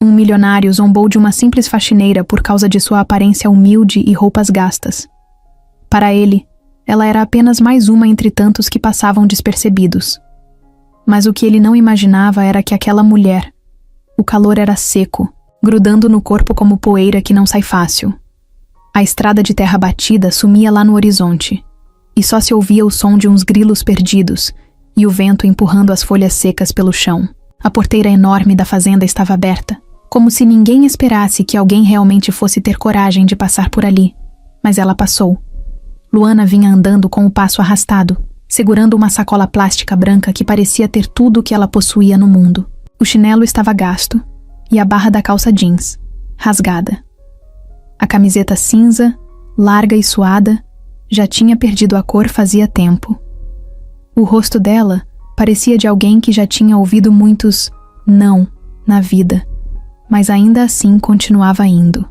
Um milionário zombou de uma simples faxineira por causa de sua aparência humilde e roupas gastas. Para ele, ela era apenas mais uma entre tantos que passavam despercebidos. Mas o que ele não imaginava era que aquela mulher, o calor era seco, grudando no corpo como poeira que não sai fácil. A estrada de terra batida sumia lá no horizonte, e só se ouvia o som de uns grilos perdidos e o vento empurrando as folhas secas pelo chão. A porteira enorme da fazenda estava aberta, como se ninguém esperasse que alguém realmente fosse ter coragem de passar por ali. Mas ela passou. Luana vinha andando com o passo arrastado, segurando uma sacola plástica branca que parecia ter tudo o que ela possuía no mundo. O chinelo estava gasto, e a barra da calça jeans, rasgada. A camiseta cinza, larga e suada, já tinha perdido a cor fazia tempo. O rosto dela parecia de alguém que já tinha ouvido muitos não na vida, mas ainda assim continuava indo.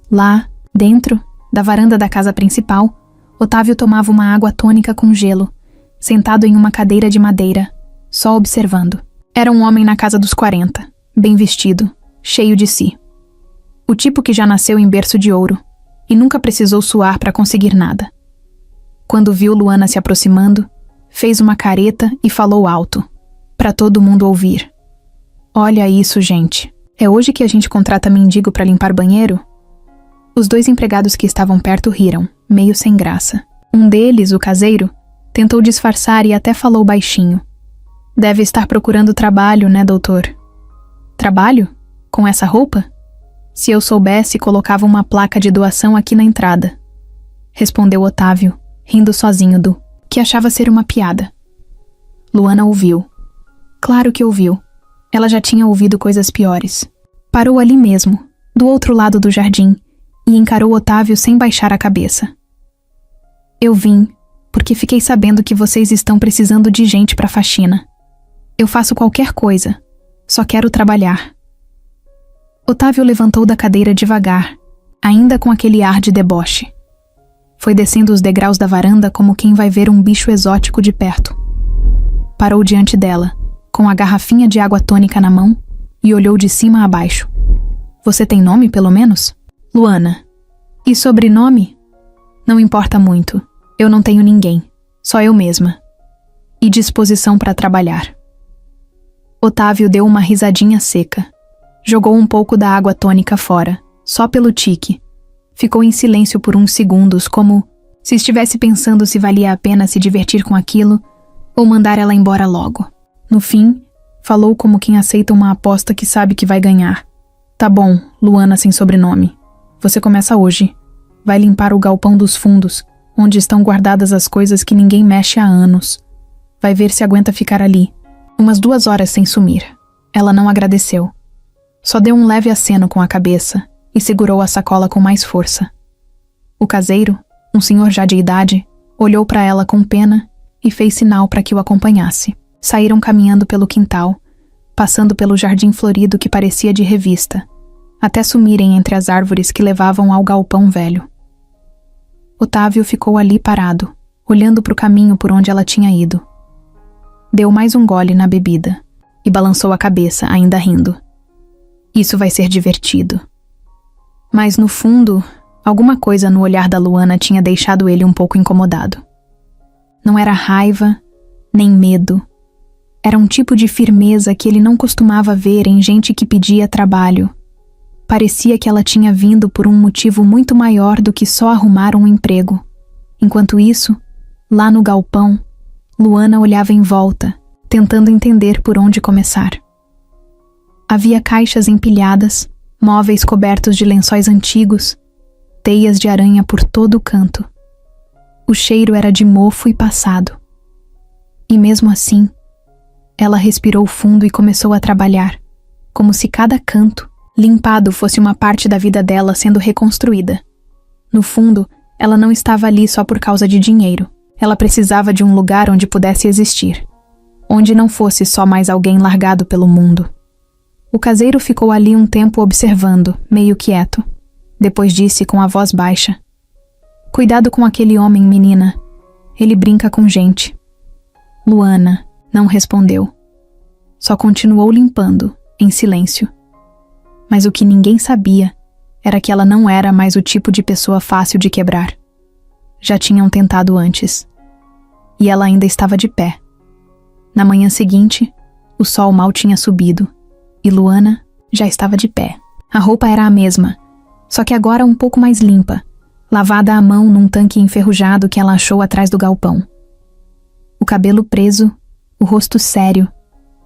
Lá, dentro da varanda da casa principal, Otávio tomava uma água tônica com gelo, sentado em uma cadeira de madeira, só observando. Era um homem na casa dos 40, bem vestido, cheio de si. O tipo que já nasceu em berço de ouro e nunca precisou suar para conseguir nada. Quando viu Luana se aproximando, fez uma careta e falou alto, para todo mundo ouvir. Olha isso, gente. É hoje que a gente contrata mendigo para limpar banheiro? Os 2 empregados que estavam perto riram, meio sem graça. Um deles, o caseiro, tentou disfarçar e até falou baixinho. Deve estar procurando trabalho, né, doutor? Trabalho? Com essa roupa? Se eu soubesse, colocava uma placa de doação aqui na entrada. Respondeu Otávio, rindo sozinho do que achava ser uma piada. Luana ouviu. Claro que ouviu. Ela já tinha ouvido coisas piores. Parou ali mesmo, do outro lado do jardim, e encarou Otávio sem baixar a cabeça. Eu vim, porque fiquei sabendo que vocês estão precisando de gente para faxina. Eu faço qualquer coisa, só quero trabalhar. Otávio levantou da cadeira devagar, ainda com aquele ar de deboche. Foi descendo os degraus da varanda como quem vai ver um bicho exótico de perto. Parou diante dela, com a garrafinha de água tônica na mão, e olhou de cima a baixo. Você tem nome, pelo menos? Luana. E sobrenome? Não importa muito. Eu não tenho ninguém. Só eu mesma. E disposição para trabalhar. Otávio deu uma risadinha seca. Jogou um pouco da água tônica fora, só pelo tique. Ficou em silêncio por uns segundos, como se estivesse pensando se valia a pena se divertir com aquilo ou mandar ela embora logo. No fim, falou como quem aceita uma aposta que sabe que vai ganhar. Tá bom, Luana sem sobrenome. Você começa hoje. Vai limpar o galpão dos fundos, onde estão guardadas as coisas que ninguém mexe há anos. Vai ver se aguenta ficar ali. Umas 2 horas sem sumir. Ela não agradeceu. Só deu um leve aceno com a cabeça e segurou a sacola com mais força. O caseiro, um senhor já de idade, olhou para ela com pena e fez sinal para que o acompanhasse. Saíram caminhando pelo quintal, passando pelo jardim florido que parecia de revista, até sumirem entre as árvores que levavam ao galpão velho. Otávio ficou ali parado, olhando para o caminho por onde ela tinha ido. Deu mais um gole na bebida e balançou a cabeça, ainda rindo. Isso vai ser divertido. Mas no fundo, alguma coisa no olhar da Luana tinha deixado ele um pouco incomodado. Não era raiva, nem medo. Era um tipo de firmeza que ele não costumava ver em gente que pedia trabalho. Parecia que ela tinha vindo por um motivo muito maior do que só arrumar um emprego. Enquanto isso, lá no galpão, Luana olhava em volta, tentando entender por onde começar. Havia caixas empilhadas, móveis cobertos de lençóis antigos, teias de aranha por todo o canto. O cheiro era de mofo e passado. E mesmo assim, ela respirou fundo e começou a trabalhar, como se cada canto, limpado, fosse uma parte da vida dela sendo reconstruída. No fundo, ela não estava ali só por causa de dinheiro. Ela precisava de um lugar onde pudesse existir, onde não fosse só mais alguém largado pelo mundo. O caseiro ficou ali um tempo observando, meio quieto. Depois disse com a voz baixa: Cuidado com aquele homem, menina. Ele brinca com gente. Luana não respondeu. Só continuou limpando, em silêncio, Mas o que ninguém sabia era que ela não era mais o tipo de pessoa fácil de quebrar. Já tinham tentado antes. E ela ainda estava de pé. Na manhã seguinte, o sol mal tinha subido, e Luana já estava de pé. A roupa era a mesma, só que agora um pouco mais limpa, lavada à mão num tanque enferrujado que ela achou atrás do galpão. O cabelo preso, o rosto sério,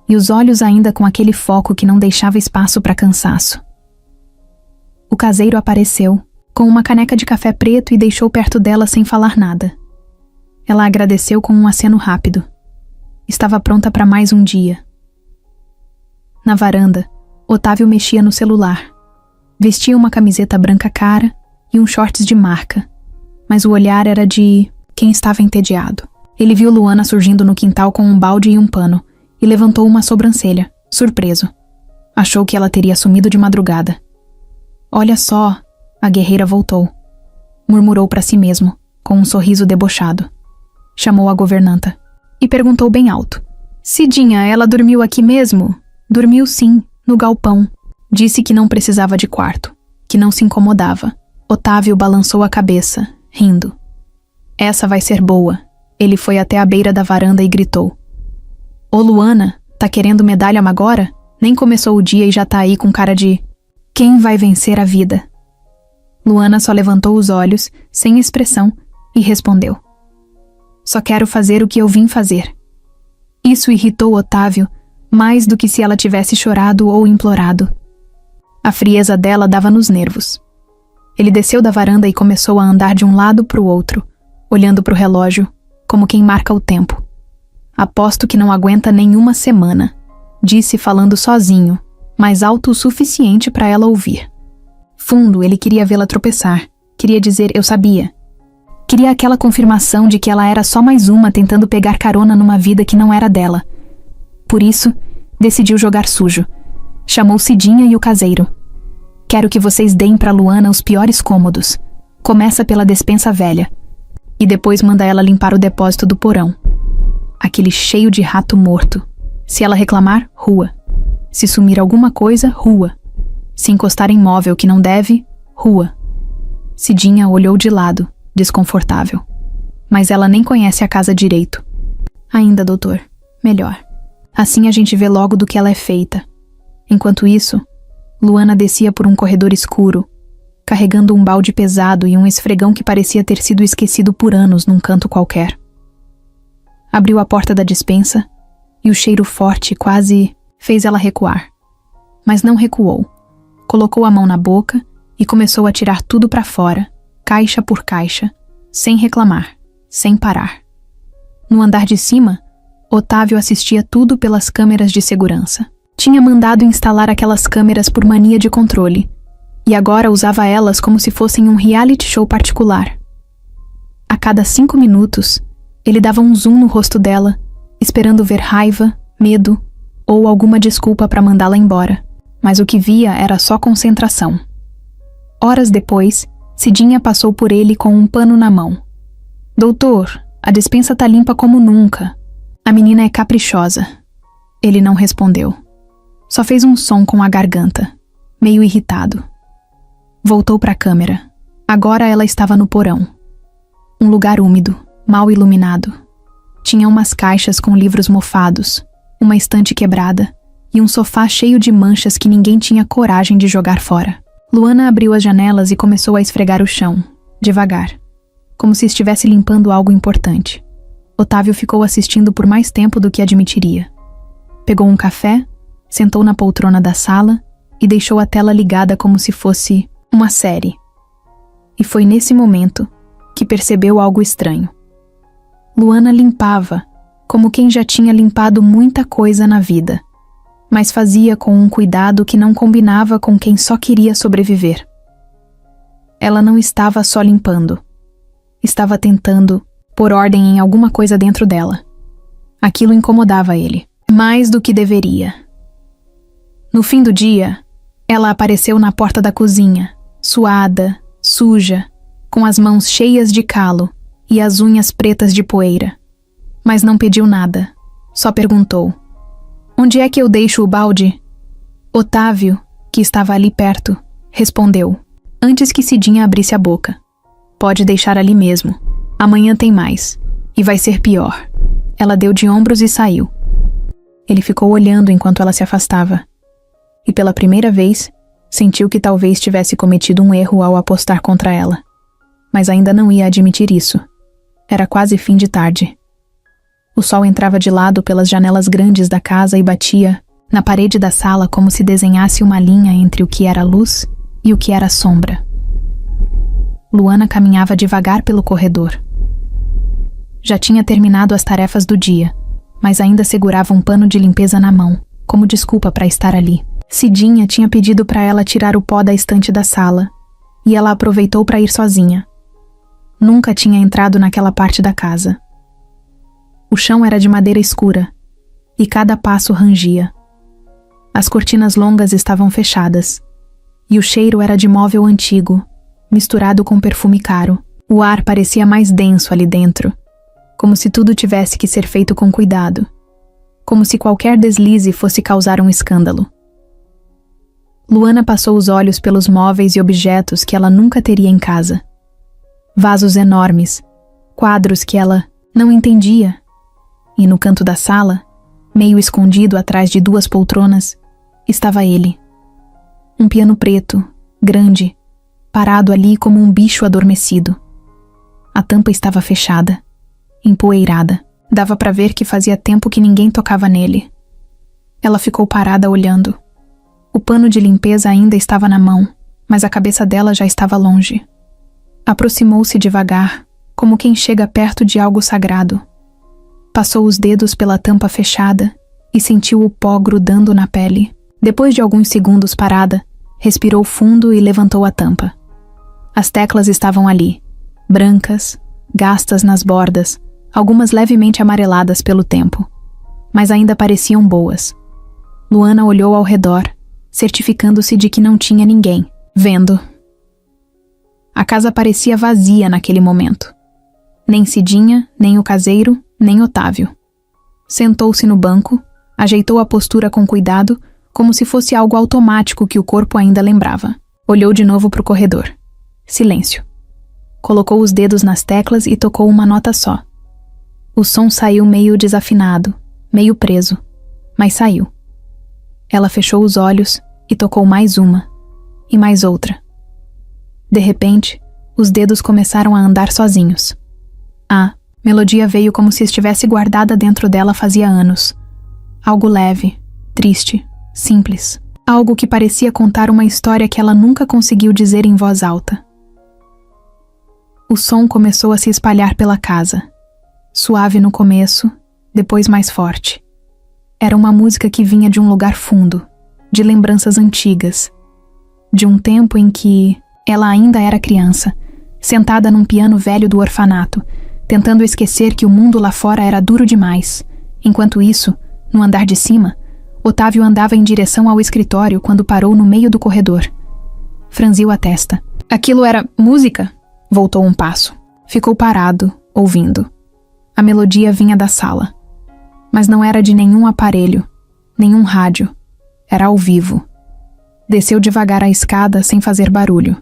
e os olhos ainda com aquele foco que não deixava espaço para cansaço. O caseiro apareceu, com uma caneca de café preto e deixou perto dela sem falar nada. Ela agradeceu com um aceno rápido. Estava pronta para mais um dia. Na varanda, Otávio mexia no celular. Vestia uma camiseta branca cara e uns shorts de marca, mas o olhar era de quem estava entediado. Ele viu Luana surgindo no quintal com um balde e um pano e levantou uma sobrancelha, surpreso. Achou que ela teria sumido de madrugada. Olha só, a guerreira voltou. Murmurou para si mesmo, com um sorriso debochado. Chamou a governanta e perguntou bem alto. Cidinha, ela dormiu aqui mesmo? Dormiu sim, no galpão. Disse que não precisava de quarto, que não se incomodava. Otávio balançou a cabeça, rindo. Essa vai ser boa. Ele foi até a beira da varanda e gritou. Ô Luana, tá querendo medalha agora? Nem começou o dia e já tá aí com cara de... Quem vai vencer a vida? Luana só levantou os olhos, sem expressão, e respondeu. Só quero fazer o que eu vim fazer. Isso irritou Otávio mais do que se ela tivesse chorado ou implorado. A frieza dela dava nos nervos. Ele desceu da varanda e começou a andar de um lado para o outro, olhando para o relógio, como quem marca o tempo. Aposto que não aguenta nenhuma semana, disse falando sozinho, mas alto o suficiente para ela ouvir. Fundo, ele queria vê-la tropeçar, queria dizer eu sabia. Queria aquela confirmação de que ela era só mais uma tentando pegar carona numa vida que não era dela. Por isso, decidiu jogar sujo. Chamou Cidinha e o caseiro. Quero que vocês deem pra Luana os piores cômodos. Começa pela despensa velha. E depois manda ela limpar o depósito do porão. Aquele cheio de rato morto. Se ela reclamar, rua. Se sumir alguma coisa, rua. Se encostar em móvel que não deve, rua. Cidinha olhou de lado, desconfortável. Mas ela nem conhece a casa direito. Ainda, doutor. Melhor. Assim a gente vê logo do que ela é feita. Enquanto isso, Luana descia por um corredor escuro, carregando um balde pesado e um esfregão que parecia ter sido esquecido por anos num canto qualquer. Abriu a porta da despensa e o cheiro forte quase fez ela recuar. Mas não recuou. Colocou a mão na boca e começou a tirar tudo para fora, caixa por caixa, sem reclamar, sem parar. No andar de cima, Otávio assistia tudo pelas câmeras de segurança. Tinha mandado instalar aquelas câmeras por mania de controle, e agora usava elas como se fossem um reality show particular. A cada 5 minutos, ele dava um zoom no rosto dela, esperando ver raiva, medo ou alguma desculpa para mandá-la embora. Mas o que via era só concentração. Horas depois, Cidinha passou por ele com um pano na mão. Doutor, a despensa tá limpa como nunca. A menina é caprichosa. Ele não respondeu. Só fez um som com a garganta, meio irritado. Voltou para a câmera. Agora ela estava no porão. Um lugar úmido, mal iluminado. Tinha umas caixas com livros mofados, uma estante quebrada e um sofá cheio de manchas que ninguém tinha coragem de jogar fora. Luana abriu as janelas e começou a esfregar o chão, devagar, como se estivesse limpando algo importante. Otávio ficou assistindo por mais tempo do que admitiria. Pegou um café, sentou na poltrona da sala e deixou a tela ligada como se fosse uma série. E foi nesse momento que percebeu algo estranho. Luana limpava, como quem já tinha limpado muita coisa na vida, mas fazia com um cuidado que não combinava com quem só queria sobreviver. Ela não estava só limpando. Estava tentando pôr ordem em alguma coisa dentro dela. Aquilo incomodava ele, mais do que deveria. No fim do dia, ela apareceu na porta da cozinha, suada, suja, com as mãos cheias de calo e as unhas pretas de poeira. Mas não pediu nada, só perguntou: Onde é que eu deixo o balde? Otávio, que estava ali perto, respondeu, antes que Cidinha abrisse a boca. Pode deixar ali mesmo. Amanhã tem mais. E vai ser pior. Ela deu de ombros e saiu. Ele ficou olhando enquanto ela se afastava. E pela primeira vez, sentiu que talvez tivesse cometido um erro ao apostar contra ela. Mas ainda não ia admitir isso. Era quase fim de tarde. O sol entrava de lado pelas janelas grandes da casa e batia na parede da sala como se desenhasse uma linha entre o que era luz e o que era sombra. Luana caminhava devagar pelo corredor. Já tinha terminado as tarefas do dia, mas ainda segurava um pano de limpeza na mão, como desculpa para estar ali. Cidinha tinha pedido para ela tirar o pó da estante da sala, e ela aproveitou para ir sozinha. Nunca tinha entrado naquela parte da casa. O chão era de madeira escura, e cada passo rangia. As cortinas longas estavam fechadas, e o cheiro era de móvel antigo, misturado com perfume caro. O ar parecia mais denso ali dentro, como se tudo tivesse que ser feito com cuidado, como se qualquer deslize fosse causar um escândalo. Luana passou os olhos pelos móveis e objetos que ela nunca teria em casa. Vasos enormes, quadros que ela não entendia, e no canto da sala, meio escondido atrás de 2 poltronas, estava ele. Um piano preto, grande, parado ali como um bicho adormecido. A tampa estava fechada, empoeirada. Dava para ver que fazia tempo que ninguém tocava nele. Ela ficou parada olhando. O pano de limpeza ainda estava na mão, mas a cabeça dela já estava longe. Aproximou-se devagar, como quem chega perto de algo sagrado. Passou os dedos pela tampa fechada e sentiu o pó grudando na pele. Depois de alguns segundos parada, respirou fundo e levantou a tampa. As teclas estavam ali, brancas, gastas nas bordas, algumas levemente amareladas pelo tempo, mas ainda pareciam boas. Luana olhou ao redor, certificando-se de que não tinha ninguém, vendo. A casa parecia vazia naquele momento. Nem Cidinha, nem o caseiro, nem Otávio. Sentou-se no banco, ajeitou a postura com cuidado, como se fosse algo automático que o corpo ainda lembrava. Olhou de novo para o corredor. Silêncio. Colocou os dedos nas teclas e tocou uma nota só. O som saiu meio desafinado, meio preso, mas saiu. Ela fechou os olhos e tocou mais uma, e mais outra. De repente, os dedos começaram a andar sozinhos. A melodia veio como se estivesse guardada dentro dela fazia anos. Algo leve, triste, simples. Algo que parecia contar uma história que ela nunca conseguiu dizer em voz alta. O som começou a se espalhar pela casa. Suave no começo, depois mais forte. Era uma música que vinha de um lugar fundo, de lembranças antigas, de um tempo em que ela ainda era criança, sentada num piano velho do orfanato, tentando esquecer que o mundo lá fora era duro demais. Enquanto isso, no andar de cima, Otávio andava em direção ao escritório quando parou no meio do corredor. Franziu a testa. Aquilo era música? Voltou um passo. Ficou parado, ouvindo. A melodia vinha da sala. Mas não era de nenhum aparelho, nenhum rádio. Era ao vivo. Desceu devagar a escada sem fazer barulho.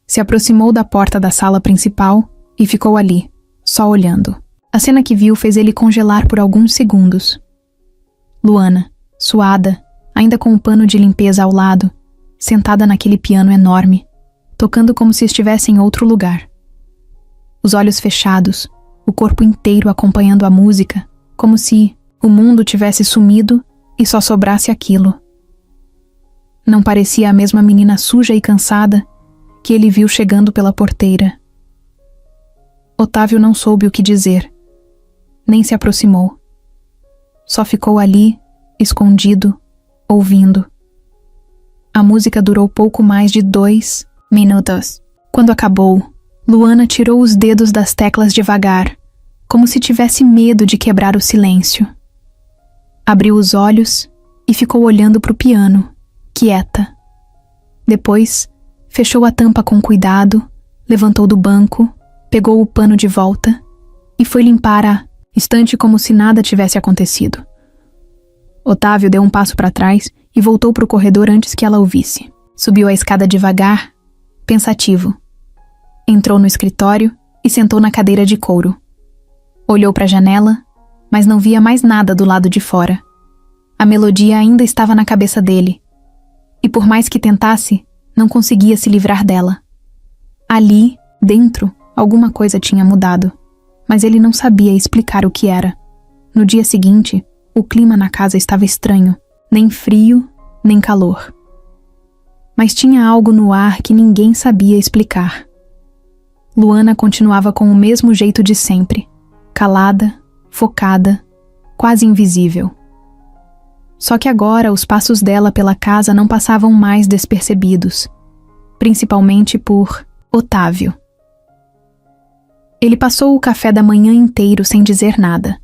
Se aproximou da porta da sala principal e ficou ali, só olhando. A cena que viu fez ele congelar por alguns segundos. Luana, suada, ainda com o pano de limpeza ao lado, sentada naquele piano enorme, tocando como se estivesse em outro lugar. Os olhos fechados, o corpo inteiro acompanhando a música, como se o mundo tivesse sumido e só sobrasse aquilo. Não parecia a mesma menina suja e cansada que ele viu chegando pela porteira. Otávio não soube o que dizer, nem se aproximou. Só ficou ali, escondido, ouvindo. A música durou pouco mais de 2 minutos. Quando acabou, Luana tirou os dedos das teclas devagar, como se tivesse medo de quebrar o silêncio. Abriu os olhos e ficou olhando para o piano, quieta. Depois, fechou a tampa com cuidado, levantou do banco, pegou o pano de volta e foi limpar a estante como se nada tivesse acontecido. Otávio deu um passo para trás e voltou para o corredor antes que ela o visse. Subiu a escada devagar, pensativo. Entrou no escritório e sentou na cadeira de couro. Olhou para a janela, mas não via mais nada do lado de fora. A melodia ainda estava na cabeça dele, e por mais que tentasse, não conseguia se livrar dela. Ali, dentro, alguma coisa tinha mudado, mas ele não sabia explicar o que era. No dia seguinte, o clima na casa estava estranho, nem frio, nem calor. Mas tinha algo no ar que ninguém sabia explicar. Luana continuava com o mesmo jeito de sempre, calada, focada, quase invisível. Só que agora os passos dela pela casa não passavam mais despercebidos, principalmente por Otávio. Ele passou o café da manhã inteiro sem dizer nada.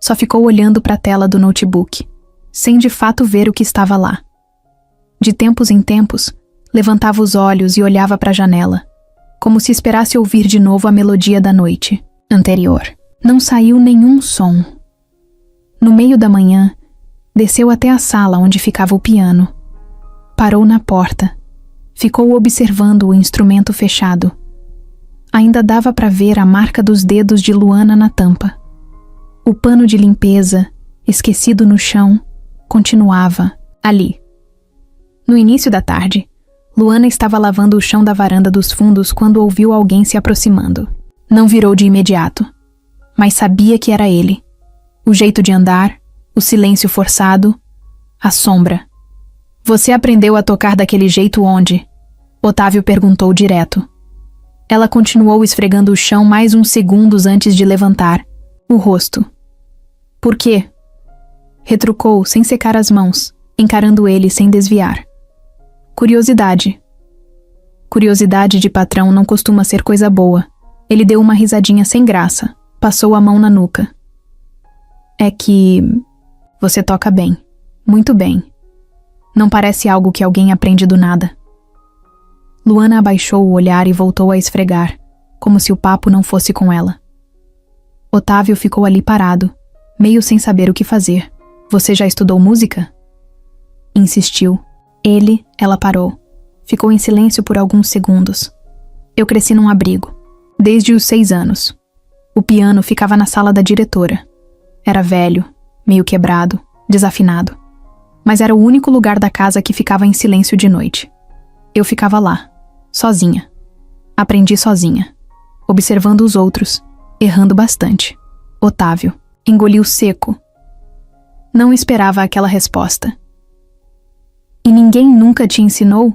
Só ficou olhando para a tela do notebook, sem de fato ver o que estava lá. De tempos em tempos, levantava os olhos e olhava para a janela, como se esperasse ouvir de novo a melodia da noite anterior. Não saiu nenhum som. No meio da manhã, desceu até a sala onde ficava o piano. Parou na porta. Ficou observando o instrumento fechado. Ainda dava para ver a marca dos dedos de Luana na tampa. O pano de limpeza, esquecido no chão, continuava ali. No início da tarde, Luana estava lavando o chão da varanda dos fundos quando ouviu alguém se aproximando. Não virou de imediato, mas sabia que era ele. O jeito de andar, o silêncio forçado, a sombra. Você aprendeu a tocar daquele jeito onde? Otávio perguntou direto. Ela continuou esfregando o chão mais uns segundos antes de levantar o rosto. Por quê? Retrucou sem secar as mãos, encarando ele sem desviar. Curiosidade. Curiosidade de patrão não costuma ser coisa boa. Ele deu uma risadinha sem graça, passou a mão na nuca. É que você toca bem, muito bem. Não parece algo que alguém aprende do nada. Luana abaixou o olhar e voltou a esfregar, como se o papo não fosse com ela. Otávio ficou ali parado, meio sem saber o que fazer. Você já estudou música? Insistiu. Ela parou. Ficou em silêncio por alguns segundos. Eu cresci num abrigo, desde os 6 anos. O piano ficava na sala da diretora. Era velho, meio quebrado, desafinado. Mas era o único lugar da casa que ficava em silêncio de noite. Eu ficava lá, sozinha. Aprendi sozinha, observando os outros, errando bastante. Otávio engoliu seco. Não esperava aquela resposta. E ninguém nunca te ensinou?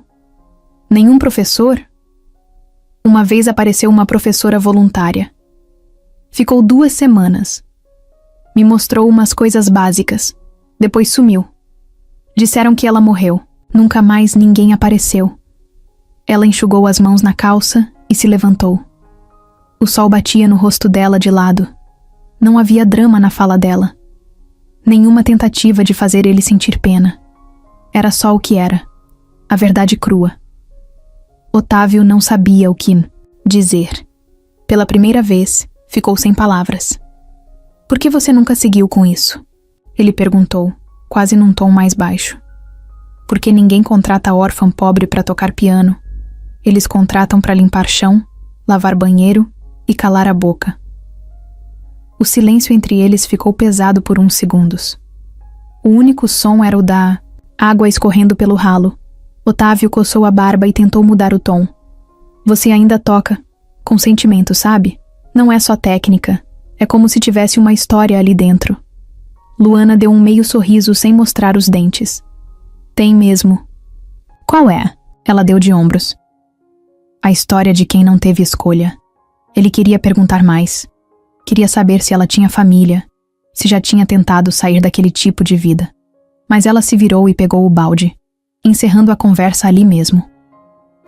Nenhum professor? Uma vez apareceu uma professora voluntária. Ficou 2 semanas. Me mostrou umas coisas básicas. Depois sumiu. Disseram que ela morreu. Nunca mais ninguém apareceu. Ela enxugou as mãos na calça e se levantou. O sol batia no rosto dela de lado. Não havia drama na fala dela. Nenhuma tentativa de fazer ele sentir pena. Era só o que era. A verdade crua. Otávio não sabia o que dizer. Pela primeira vez, ficou sem palavras. Por que você nunca seguiu com isso? Ele perguntou, quase num tom mais baixo. Porque ninguém contrata órfã pobre para tocar piano. Eles contratam para limpar chão, lavar banheiro e calar a boca. O silêncio entre eles ficou pesado por uns segundos. O único som era o da água escorrendo pelo ralo. Otávio coçou a barba e tentou mudar o tom. Você ainda toca, com sentimento, sabe? Não é só técnica, é como se tivesse uma história ali dentro. Luana deu um meio sorriso sem mostrar os dentes. Tem mesmo. Qual é? Ela deu de ombros. A história de quem não teve escolha. Ele queria perguntar mais. Queria saber se ela tinha família, se já tinha tentado sair daquele tipo de vida. Mas ela se virou e pegou o balde, encerrando a conversa ali mesmo.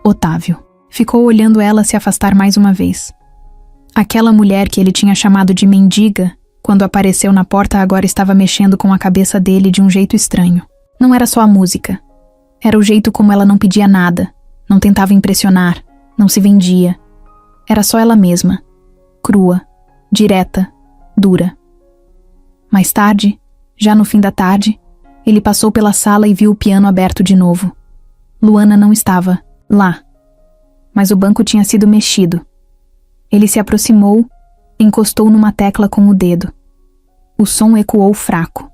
Otávio ficou olhando ela se afastar mais uma vez. Aquela mulher que ele tinha chamado de mendiga, quando apareceu na porta, agora estava mexendo com a cabeça dele de um jeito estranho. Não era só a música. Era o jeito como ela não pedia nada, não tentava impressionar, não se vendia. Era só ela mesma, crua, direta, dura. Mais tarde, já no fim da tarde, Ele passou pela sala e viu o piano aberto de novo. Luana não estava lá, mas o banco tinha sido mexido. Ele se aproximou, encostou numa tecla com o dedo. O som ecoou fraco.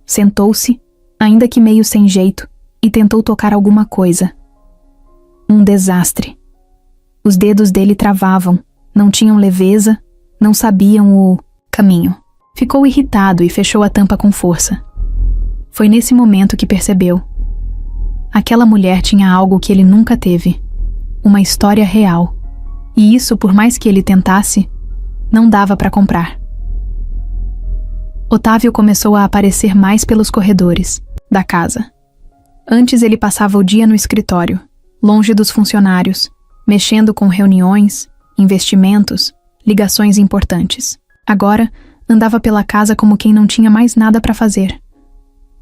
Sentou-se, ainda que meio sem jeito, e tentou tocar alguma coisa. Um desastre. Os dedos dele travavam, não tinham leveza, não sabiam o caminho. Ficou irritado e fechou a tampa com força. Foi nesse momento que percebeu. Aquela mulher tinha algo que ele nunca teve. Uma história real. E isso, por mais que ele tentasse, não dava para comprar. Otávio começou a aparecer mais pelos corredores da casa. Antes ele passava o dia no escritório, longe dos funcionários, mexendo com reuniões, investimentos, ligações importantes. Agora, andava pela casa como quem não tinha mais nada para fazer.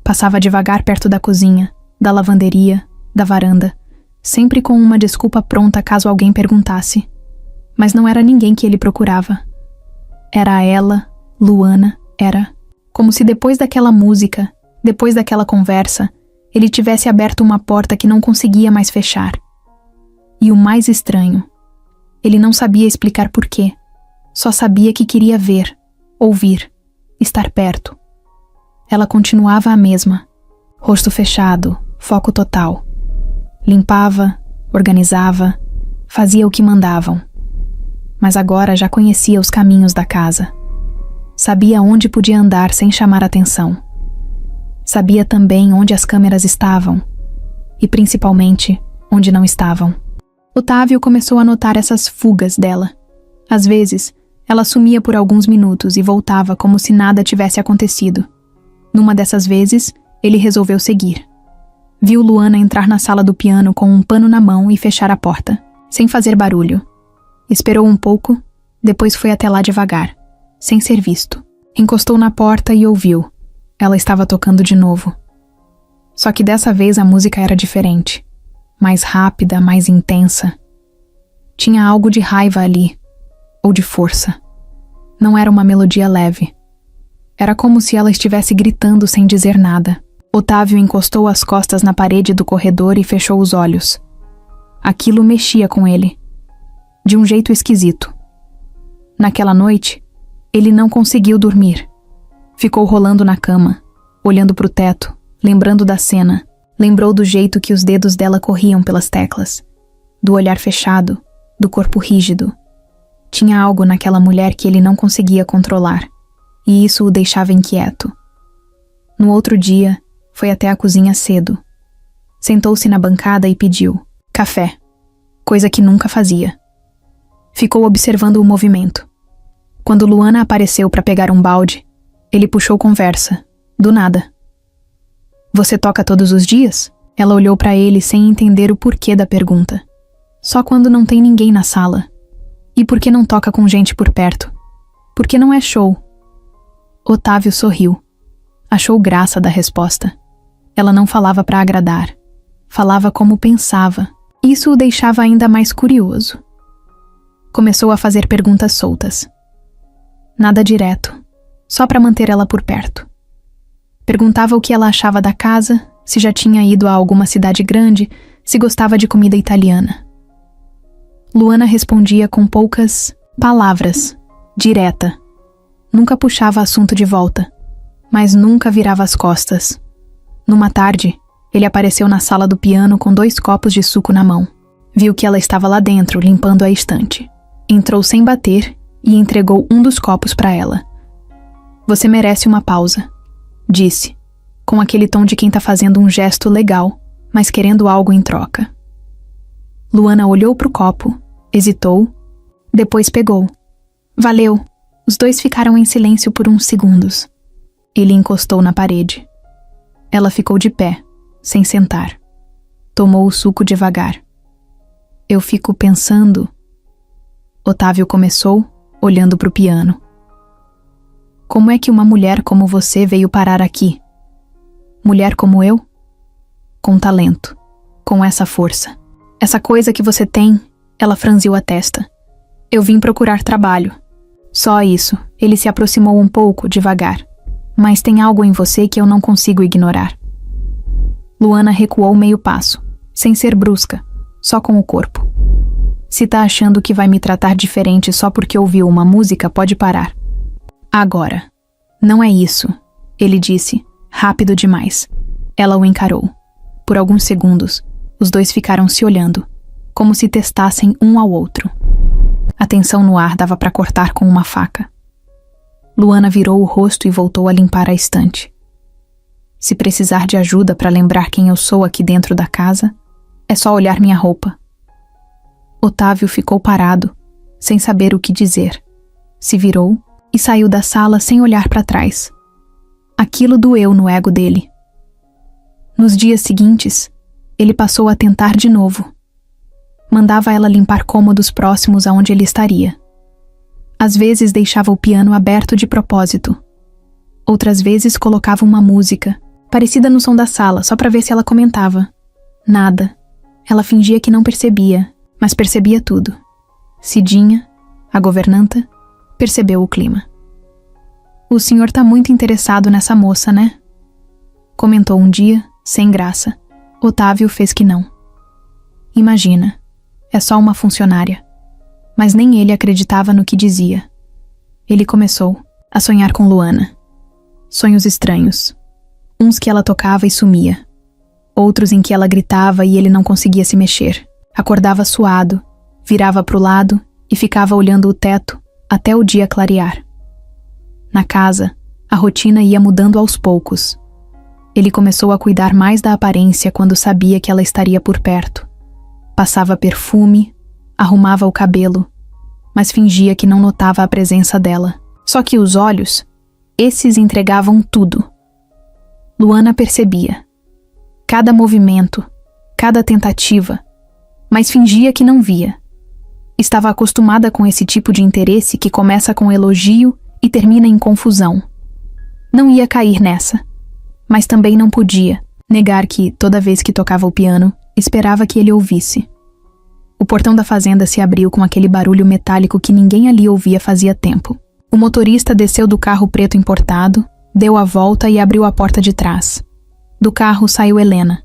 Passava devagar perto da cozinha, da lavanderia, da varanda, sempre com uma desculpa pronta caso alguém perguntasse. Mas não era ninguém que ele procurava. Era ela, Luana, era como se depois daquela música, depois daquela conversa, ele tivesse aberto uma porta que não conseguia mais fechar. E o mais estranho, ele não sabia explicar porquê, só sabia que queria ver, ouvir, estar perto. Ela continuava a mesma, rosto fechado, foco total. Limpava, organizava, fazia o que mandavam. Mas agora já conhecia os caminhos da casa. Sabia onde podia andar sem chamar atenção. Sabia também onde as câmeras estavam, e principalmente onde não estavam. Otávio começou a notar essas fugas dela. Às vezes, ela sumia por alguns minutos e voltava como se nada tivesse acontecido. Numa dessas vezes, ele resolveu seguir. Viu Luana entrar na sala do piano com um pano na mão e fechar a porta, sem fazer barulho. Esperou um pouco, depois foi até lá devagar, sem ser visto. Encostou na porta e ouviu. Ela estava tocando de novo. Só que dessa vez a música era diferente. Mais rápida, mais intensa. Tinha algo de raiva ali, ou de força. Não era uma melodia leve. Era como se ela estivesse gritando sem dizer nada. Otávio encostou as costas na parede do corredor e fechou os olhos. Aquilo mexia com ele. De um jeito esquisito. Naquela noite, ele não conseguiu dormir. Ficou rolando na cama, olhando para o teto, lembrando da cena. Lembrou do jeito que os dedos dela corriam pelas teclas, do olhar fechado, do corpo rígido. Tinha algo naquela mulher que ele não conseguia controlar, e isso o deixava inquieto. No outro dia, foi até a cozinha cedo. Sentou-se na bancada e pediu café, coisa que nunca fazia. Ficou observando o movimento. Quando Luana apareceu para pegar um balde, ele puxou conversa, do nada. Você toca todos os dias? Ela olhou para ele sem entender o porquê da pergunta. Só quando não tem ninguém na sala. E por que não toca com gente por perto? Porque não é show. Otávio sorriu. Achou graça da resposta. Ela não falava para agradar. Falava como pensava. Isso o deixava ainda mais curioso. Começou a fazer perguntas soltas. Nada direto, só para manter ela por perto. Perguntava o que ela achava da casa, se já tinha ido a alguma cidade grande, se gostava de comida italiana. Luana respondia com poucas palavras, direta. Nunca puxava assunto de volta, mas nunca virava as costas. Numa tarde, ele apareceu na sala do piano com 2 copos de suco na mão. Viu que ela estava lá dentro, limpando a estante. Entrou sem bater e entregou um dos copos para ela. Você merece uma pausa, disse, com aquele tom de quem tá fazendo um gesto legal, mas querendo algo em troca. Luana olhou pro copo, hesitou, depois pegou. Valeu. Os dois ficaram em silêncio por uns segundos. Ele encostou na parede. Ela ficou de pé, sem sentar. Tomou o suco devagar. Eu fico pensando... Otávio começou, olhando pro piano. Como é que uma mulher como você veio parar aqui? Mulher como eu? Com talento, com essa força. Essa coisa que você tem, ela franziu a testa. Eu vim procurar trabalho. Só isso, ele se aproximou um pouco, devagar. Mas tem algo em você que eu não consigo ignorar. Luana recuou meio passo, sem ser brusca, só com o corpo. Se tá achando que vai me tratar diferente só porque ouviu uma música, pode parar. Agora. Não é isso, ele disse, rápido demais. Ela o encarou. Por alguns segundos, os dois ficaram se olhando, como se testassem um ao outro. A tensão no ar dava para cortar com uma faca. Luana virou o rosto e voltou a limpar a estante. Se precisar de ajuda para lembrar quem eu sou aqui dentro da casa, é só olhar minha roupa. Otávio ficou parado, sem saber o que dizer. Se virou e saiu da sala sem olhar para trás. Aquilo doeu no ego dele. Nos dias seguintes, ele passou a tentar de novo. Mandava ela limpar cômodos próximos aonde ele estaria. Às vezes deixava o piano aberto de propósito. Outras vezes colocava uma música, parecida no som da sala, só para ver se ela comentava. Nada. Ela fingia que não percebia, mas percebia tudo. Cidinha, a governanta, percebeu o clima. O senhor tá muito interessado nessa moça, né? Comentou um dia, sem graça. Otávio fez que não. Imagina, é só uma funcionária. Mas nem ele acreditava no que dizia. Ele começou a sonhar com Luana. Sonhos estranhos. Uns que ela tocava e sumia. Outros em que ela gritava e ele não conseguia se mexer. Acordava suado, virava pro lado e ficava olhando o teto até o dia clarear. Na casa, a rotina ia mudando aos poucos. Ele começou a cuidar mais da aparência quando sabia que ela estaria por perto. Passava perfume, arrumava o cabelo, mas fingia que não notava a presença dela. Só que os olhos, esses entregavam tudo. Luana percebia. Cada movimento, cada tentativa, mas fingia que não via. Estava acostumada com esse tipo de interesse que começa com elogio e termina em confusão. Não ia cair nessa, mas também não podia negar que, toda vez que tocava o piano, esperava que ele ouvisse. O portão da fazenda se abriu com aquele barulho metálico que ninguém ali ouvia fazia tempo. O motorista desceu do carro preto importado, deu a volta e abriu a porta de trás. Do carro saiu Helena.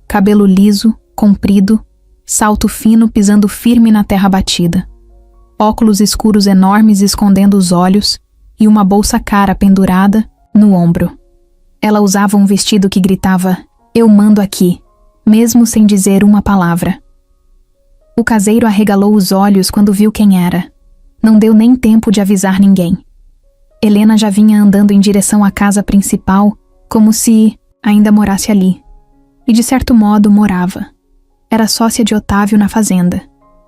Cabelo liso, comprido, salto fino pisando firme na terra batida. Óculos escuros enormes escondendo os olhos e uma bolsa cara pendurada no ombro. Ela usava um vestido que gritava, "Eu mando aqui", mesmo sem dizer uma palavra. O caseiro arregalou os olhos quando viu quem era. Não deu nem tempo de avisar ninguém. Helena já vinha andando em direção à casa principal, como se ainda morasse ali. E de certo modo morava. Era sócia de Otávio na fazenda.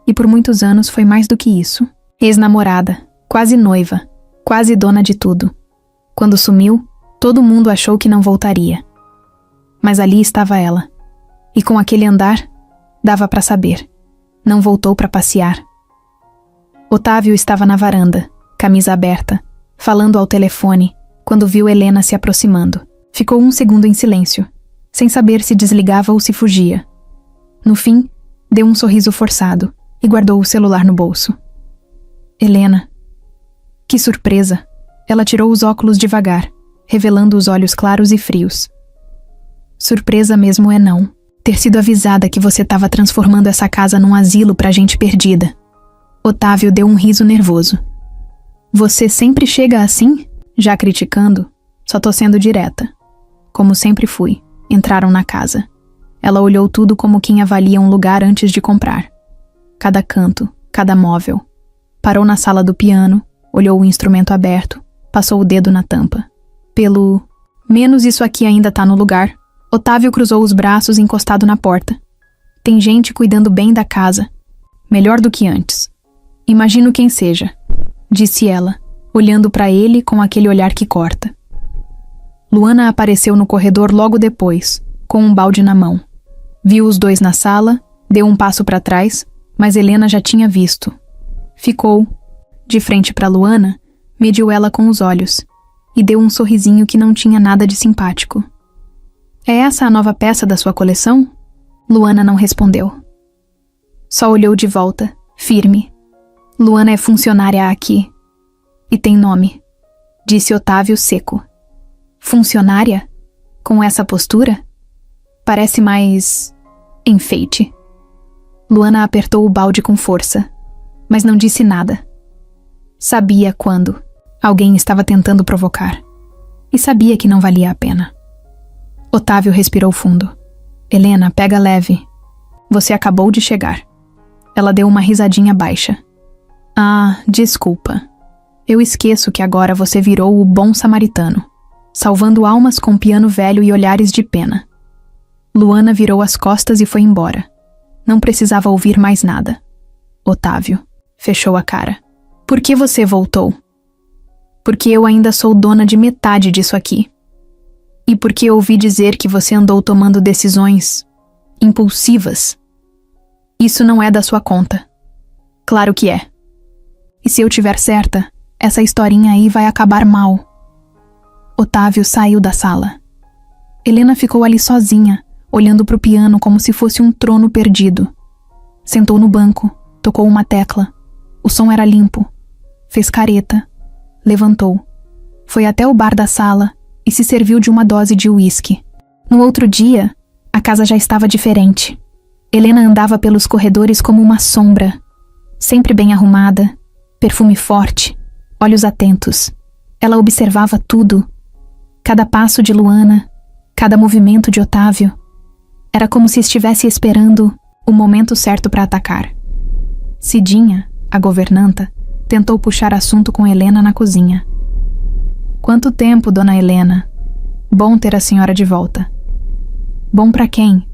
E por muitos anos foi mais do que isso. Ex-namorada, quase noiva, quase dona de tudo. Quando sumiu, todo mundo achou que não voltaria. Mas ali estava ela. E com aquele andar, dava para saber. Não voltou para passear. Otávio estava na varanda, camisa aberta, falando ao telefone, quando viu Helena se aproximando. Ficou um segundo em silêncio, sem saber se desligava ou se fugia. No fim, deu um sorriso forçado e guardou o celular no bolso. Helena. Que surpresa! Ela tirou os óculos devagar, revelando os olhos claros e frios. Surpresa mesmo é não. Ter sido avisada que você estava transformando essa casa num asilo pra gente perdida. Otávio deu um riso nervoso. Você sempre chega assim? Já criticando? Só tô sendo direta. Como sempre fui. Entraram na casa. Ela olhou tudo como quem avalia um lugar antes de comprar. Cada canto, cada móvel. Parou na sala do piano, olhou o instrumento aberto, passou o dedo na tampa. Pelo menos isso aqui ainda tá no lugar. Otávio cruzou os braços encostado na porta. Tem gente cuidando bem da casa. Melhor do que antes. Imagino quem seja, disse ela, olhando para ele com aquele olhar que corta. Luana apareceu no corredor logo depois, com um balde na mão. Viu os dois na sala, deu um passo para trás, mas Helena já tinha visto. Ficou, de frente para Luana, mediu ela com os olhos, e deu um sorrisinho que não tinha nada de simpático. É essa a nova peça da sua coleção? Luana não respondeu. Só olhou de volta, firme. Luana é funcionária aqui. E tem nome, disse Otávio seco. Funcionária? Com essa postura? Parece mais enfeite. Luana apertou o balde com força, mas não disse nada. Sabia quando alguém estava tentando provocar, e sabia que não valia a pena. Otávio respirou fundo. Helena, pega leve. Você acabou de chegar. Ela deu uma risadinha baixa. Ah, desculpa. Eu esqueço que agora você virou o bom samaritano, salvando almas com piano velho e olhares de pena. Luana virou as costas e foi embora. Não precisava ouvir mais nada. Otávio fechou a cara. Por que você voltou? Porque eu ainda sou dona de metade disso aqui. E porque ouvi dizer que você andou tomando decisões impulsivas. Isso não é da sua conta. Claro que é. E se eu tiver certa, essa historinha aí vai acabar mal. Otávio saiu da sala. Helena ficou ali sozinha, olhando para o piano como se fosse um trono perdido. Sentou no banco, tocou uma tecla. O som era limpo. Fez careta. Levantou. Foi até o bar da sala e se serviu de uma dose de uísque. No outro dia, a casa já estava diferente. Helena andava pelos corredores como uma sombra, sempre bem arrumada, perfume forte, olhos atentos. Ela observava tudo. Cada passo de Luana, cada movimento de Otávio. Era como se estivesse esperando o momento certo para atacar. Cidinha, a governanta, tentou puxar assunto com Helena na cozinha. Quanto tempo, dona Helena? Bom ter a senhora de volta. Bom para quem?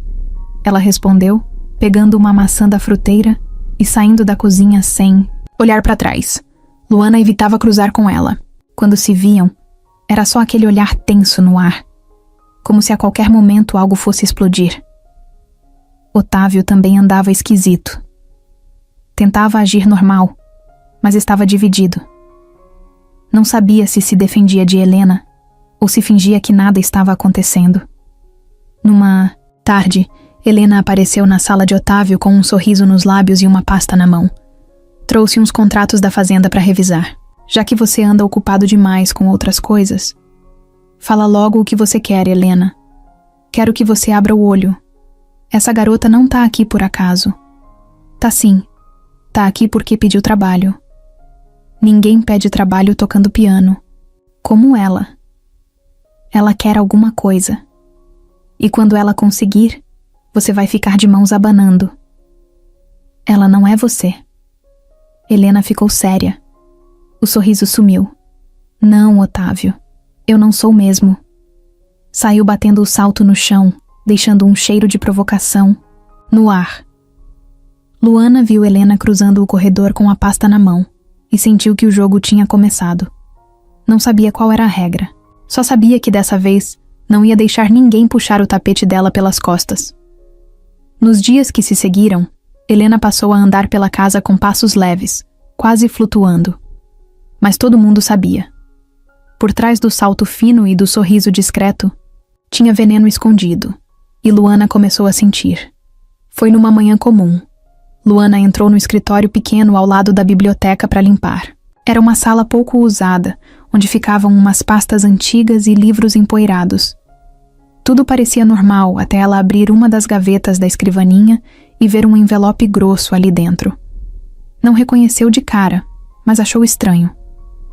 Ela respondeu, pegando uma maçã da fruteira e saindo da cozinha sem olhar para trás. Luana evitava cruzar com ela. Quando se viam, era só aquele olhar tenso no ar, como se a qualquer momento algo fosse explodir. Otávio também andava esquisito. Tentava agir normal, mas estava dividido. Não sabia se defendia de Helena ou se fingia que nada estava acontecendo. Numa tarde, Helena apareceu na sala de Otávio com um sorriso nos lábios e uma pasta na mão. Trouxe uns contratos da fazenda para revisar. Já que você anda ocupado demais com outras coisas, fala logo o que você quer, Helena. Quero que você abra o olho. Essa garota não tá aqui por acaso. Tá sim. Tá aqui porque pediu trabalho. Ninguém pede trabalho tocando piano. Como ela. Ela quer alguma coisa. E quando ela conseguir, você vai ficar de mãos abanando. Ela não é você. Helena ficou séria. O sorriso sumiu. Não, Otávio. Eu não sou mesmo. Saiu batendo o salto no chão, deixando um cheiro de provocação no ar. Luana viu Helena cruzando o corredor com a pasta na mão e sentiu que o jogo tinha começado. Não sabia qual era a regra. Só sabia que dessa vez não ia deixar ninguém puxar o tapete dela pelas costas. Nos dias que se seguiram, Helena passou a andar pela casa com passos leves, quase flutuando. Mas todo mundo sabia. Por trás do salto fino e do sorriso discreto, tinha veneno escondido, e Luana começou a sentir. Foi numa manhã comum. Luana entrou no escritório pequeno ao lado da biblioteca para limpar. Era uma sala pouco usada, onde ficavam umas pastas antigas e livros empoeirados. Tudo parecia normal até ela abrir uma das gavetas da escrivaninha e ver um envelope grosso ali dentro. Não reconheceu de cara, mas achou estranho.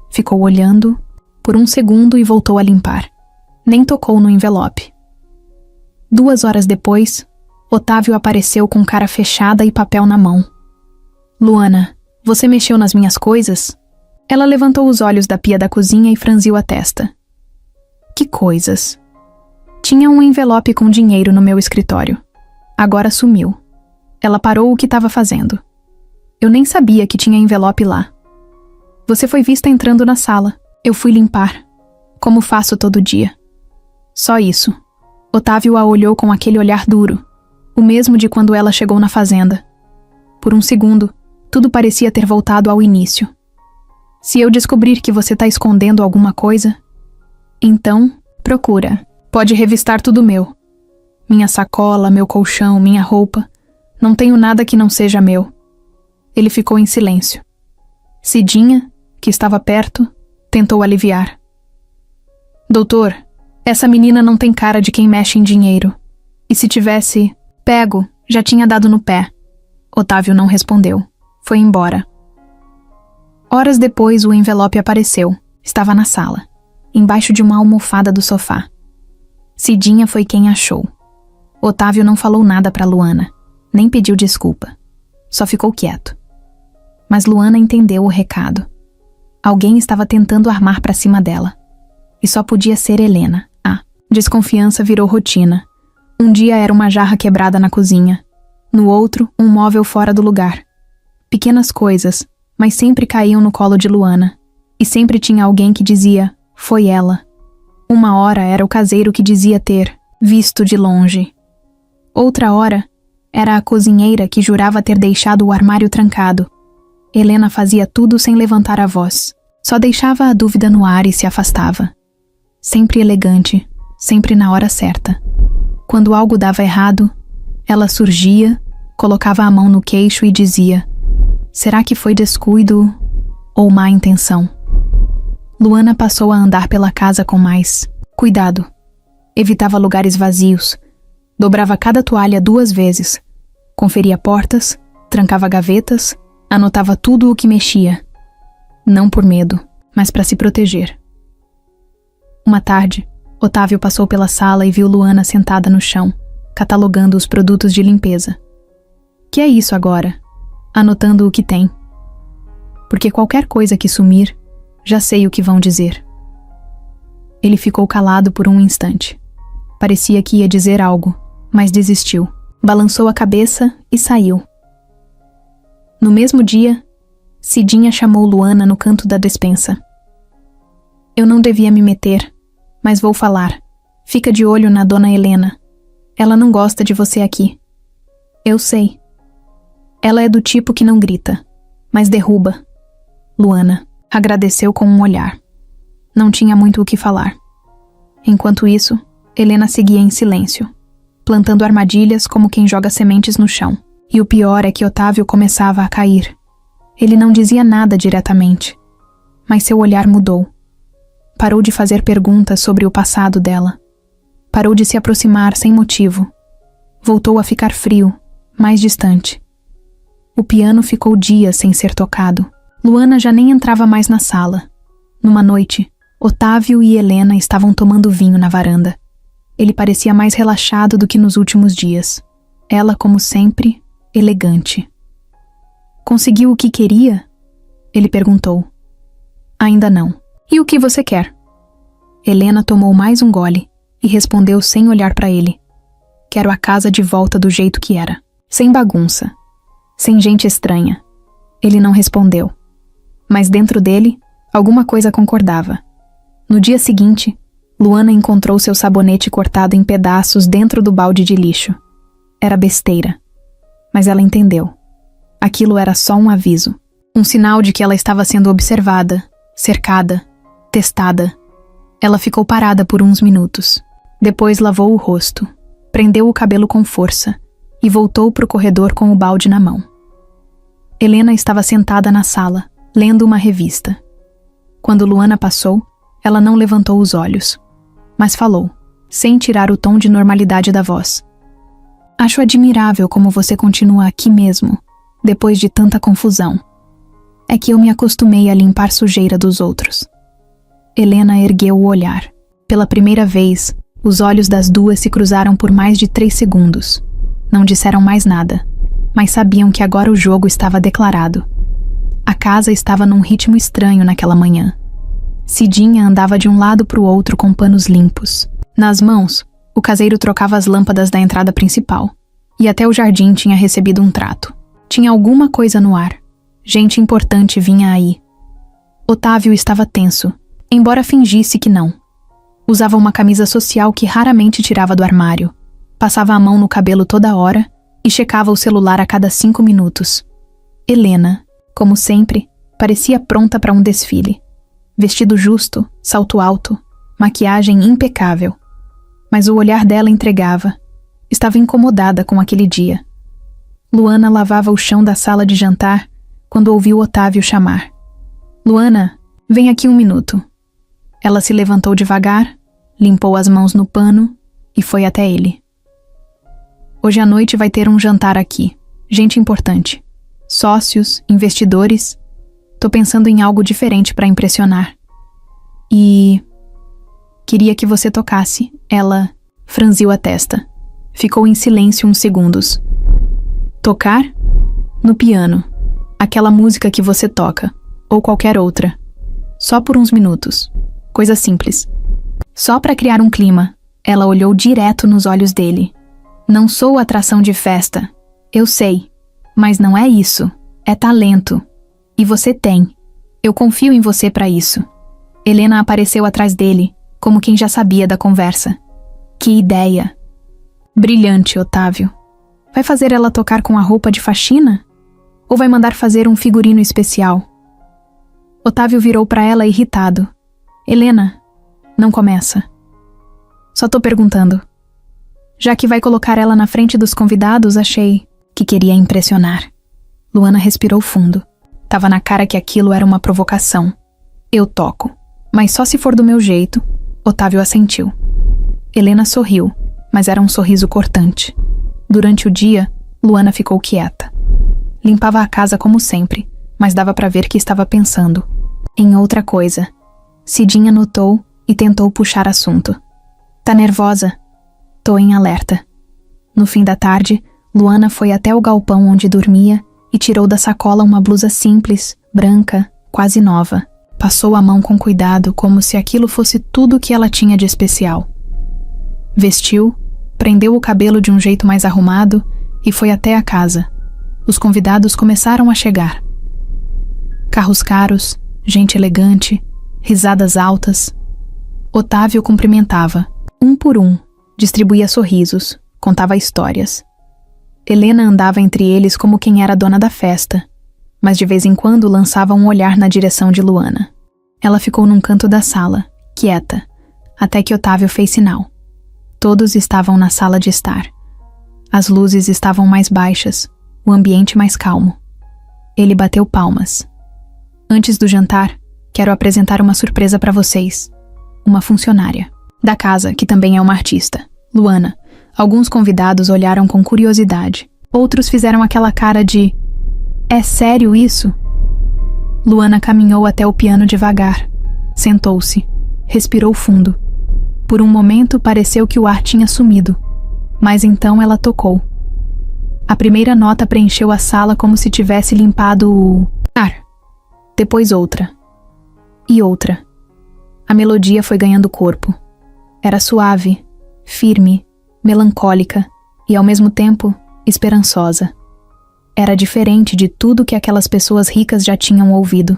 Ficou olhando por um segundo e voltou a limpar. Nem tocou no envelope. 2 horas depois, Otávio apareceu com cara fechada e papel na mão. Luana, você mexeu nas minhas coisas? Ela levantou os olhos da pia da cozinha e franziu a testa. Que coisas? Tinha um envelope com dinheiro no meu escritório. Agora sumiu. Ela parou o que estava fazendo. Eu nem sabia que tinha envelope lá. Você foi vista entrando na sala. Eu fui limpar, como faço todo dia. Só isso. Otávio a olhou com aquele olhar duro, o mesmo de quando ela chegou na fazenda. Por um segundo, tudo parecia ter voltado ao início. Se eu descobrir que você está escondendo alguma coisa, então, procura. Pode revistar tudo meu. Minha sacola, meu colchão, minha roupa. Não tenho nada que não seja meu. Ele ficou em silêncio. Cidinha, que estava perto, tentou aliviar. Doutor, Essa menina não tem cara de quem mexe em dinheiro. E se tivesse pego, já tinha dado no pé. Otávio não respondeu. Foi embora. Horas depois, o envelope apareceu. Estava na sala, embaixo de uma almofada do sofá. Cidinha foi quem achou. Otávio não falou nada para Luana, nem pediu desculpa. Só ficou quieto. Mas Luana entendeu o recado. Alguém estava tentando armar para cima dela. E só podia ser Helena. Desconfiança virou rotina. Um dia era uma jarra quebrada na cozinha. No outro, um móvel fora do lugar. Pequenas coisas, mas sempre caíam no colo de Luana. E sempre tinha alguém que dizia, foi ela. Uma hora era o caseiro que dizia ter visto de longe. Outra hora, era a cozinheira que jurava ter deixado o armário trancado. Helena fazia tudo sem levantar a voz. Só deixava a dúvida no ar e se afastava. Sempre elegante, sempre na hora certa. Quando algo dava errado, ela surgia, colocava a mão no queixo e dizia, será que foi descuido ou má intenção? Luana passou a andar pela casa com mais cuidado. Evitava lugares vazios. Dobrava cada toalha 2 vezes. Conferia portas, trancava gavetas, anotava tudo o que mexia. Não por medo, mas para se proteger. Uma tarde, Otávio passou pela sala e viu Luana sentada no chão, catalogando os produtos de limpeza. Que é isso agora? Anotando o que tem. Porque qualquer coisa que sumir, já sei o que vão dizer. Ele ficou calado por um instante. Parecia que ia dizer algo, mas desistiu. Balançou a cabeça e saiu. No mesmo dia, Cidinha chamou Luana no canto da despensa. Eu não devia me meter, mas vou falar. Fica de olho na dona Helena. Ela não gosta de você aqui. Eu sei. Ela é do tipo que não grita, mas derruba. Luana agradeceu com um olhar. Não tinha muito o que falar. Enquanto isso, Helena seguia em silêncio, plantando armadilhas como quem joga sementes no chão. E o pior é que Otávio começava a cair. Ele não dizia nada diretamente, mas seu olhar mudou. Parou de fazer perguntas sobre o passado dela. Parou de se aproximar sem motivo. Voltou a ficar frio, mais distante. O piano ficou dias sem ser tocado. Luana já nem entrava mais na sala. Numa noite, Otávio e Helena estavam tomando vinho na varanda. Ele parecia mais relaxado do que nos últimos dias. Ela, como sempre, elegante. Conseguiu o que queria? Ele perguntou. Ainda não. E o que você quer? Helena tomou mais um gole e respondeu sem olhar para ele. Quero a casa de volta do jeito que era. Sem bagunça. Sem gente estranha. Ele não respondeu. Mas dentro dele, alguma coisa concordava. No dia seguinte, Luana encontrou seu sabonete cortado em pedaços dentro do balde de lixo. Era besteira. Mas ela entendeu. Aquilo era só um aviso. Um sinal de que ela estava sendo observada, cercada, testada. Ela ficou parada por uns minutos. Depois lavou o rosto, prendeu o cabelo com força e voltou para o corredor com o balde na mão. Helena estava sentada na sala, lendo uma revista. Quando Luana passou, ela não levantou os olhos, mas falou, sem tirar o tom de normalidade da voz. Acho admirável como você continua aqui mesmo, depois de tanta confusão. É que eu me acostumei a limpar sujeira dos outros. Helena ergueu o olhar. Pela primeira vez, os olhos das duas se cruzaram por mais de 3 segundos. Não disseram mais nada, mas sabiam que agora o jogo estava declarado. A casa estava num ritmo estranho naquela manhã. Cidinha andava de um lado para o outro com panos limpos. Nas mãos, o caseiro trocava as lâmpadas da entrada principal. E até o jardim tinha recebido um trato. Tinha alguma coisa no ar. Gente importante vinha aí. Otávio estava tenso, embora fingisse que não. Usava uma camisa social que raramente tirava do armário. Passava a mão no cabelo toda hora e checava o celular a cada 5 minutos. Helena, como sempre, parecia pronta para um desfile. Vestido justo, salto alto, maquiagem impecável. Mas o olhar dela entregava. Estava incomodada com aquele dia. Luana lavava o chão da sala de jantar quando ouviu Otávio chamar. Luana, vem aqui 1 minuto. Ela se levantou devagar, limpou as mãos no pano e foi até ele. Hoje à noite vai ter um jantar aqui. Gente importante. Sócios, investidores. Tô pensando em algo diferente para impressionar. E... queria que você tocasse. Ela franziu a testa. Ficou em silêncio uns segundos. Tocar? No piano. Aquela música que você toca. Ou qualquer outra. Só por uns minutos. Coisa simples. Só para criar um clima. Ela olhou direto nos olhos dele. Não sou atração de festa. Eu sei. Mas não é isso. É talento. E você tem. Eu confio em você para isso. Helena apareceu atrás dele, como quem já sabia da conversa. Que ideia. Brilhante, Otávio. Vai fazer ela tocar com a roupa de faxina? Ou vai mandar fazer um figurino especial? Otávio virou para ela irritado. Helena, não começa. Só tô perguntando. Já que vai colocar ela na frente dos convidados, achei que queria impressionar. Luana respirou fundo. Tava na cara que aquilo era uma provocação. Eu toco, mas só se for do meu jeito. Otávio assentiu. Helena sorriu, mas era um sorriso cortante. Durante o dia, Luana ficou quieta. Limpava a casa como sempre, mas dava para ver que estava pensando em outra coisa. Cidinha notou e tentou puxar assunto. Tá nervosa? Tô em alerta. No fim da tarde, Luana foi até o galpão onde dormia e tirou da sacola uma blusa simples, branca, quase nova. Passou a mão com cuidado, como se aquilo fosse tudo que ela tinha de especial. Vestiu, prendeu o cabelo de um jeito mais arrumado e foi até a casa. Os convidados começaram a chegar. Carros caros, gente elegante, risadas altas. Otávio cumprimentava, um por um, distribuía sorrisos, contava histórias. Helena andava entre eles como quem era dona da festa, mas de vez em quando lançava um olhar na direção de Luana. Ela ficou num canto da sala, quieta, até que Otávio fez sinal. Todos estavam na sala de estar. As luzes estavam mais baixas, o ambiente mais calmo. Ele bateu palmas. Antes do jantar, quero apresentar uma surpresa para vocês. Uma funcionária da casa, que também é uma artista, Luana. Alguns convidados olharam com curiosidade. Outros fizeram aquela cara de... É sério isso? Luana caminhou até o piano devagar. Sentou-se. Respirou fundo. Por um momento pareceu que o ar tinha sumido. Mas então ela tocou. A primeira nota preencheu a sala como se tivesse limpado o ar. Depois outra. E outra. A melodia foi ganhando corpo. Era suave, firme, melancólica e, ao mesmo tempo, esperançosa. Era diferente de tudo que aquelas pessoas ricas já tinham ouvido.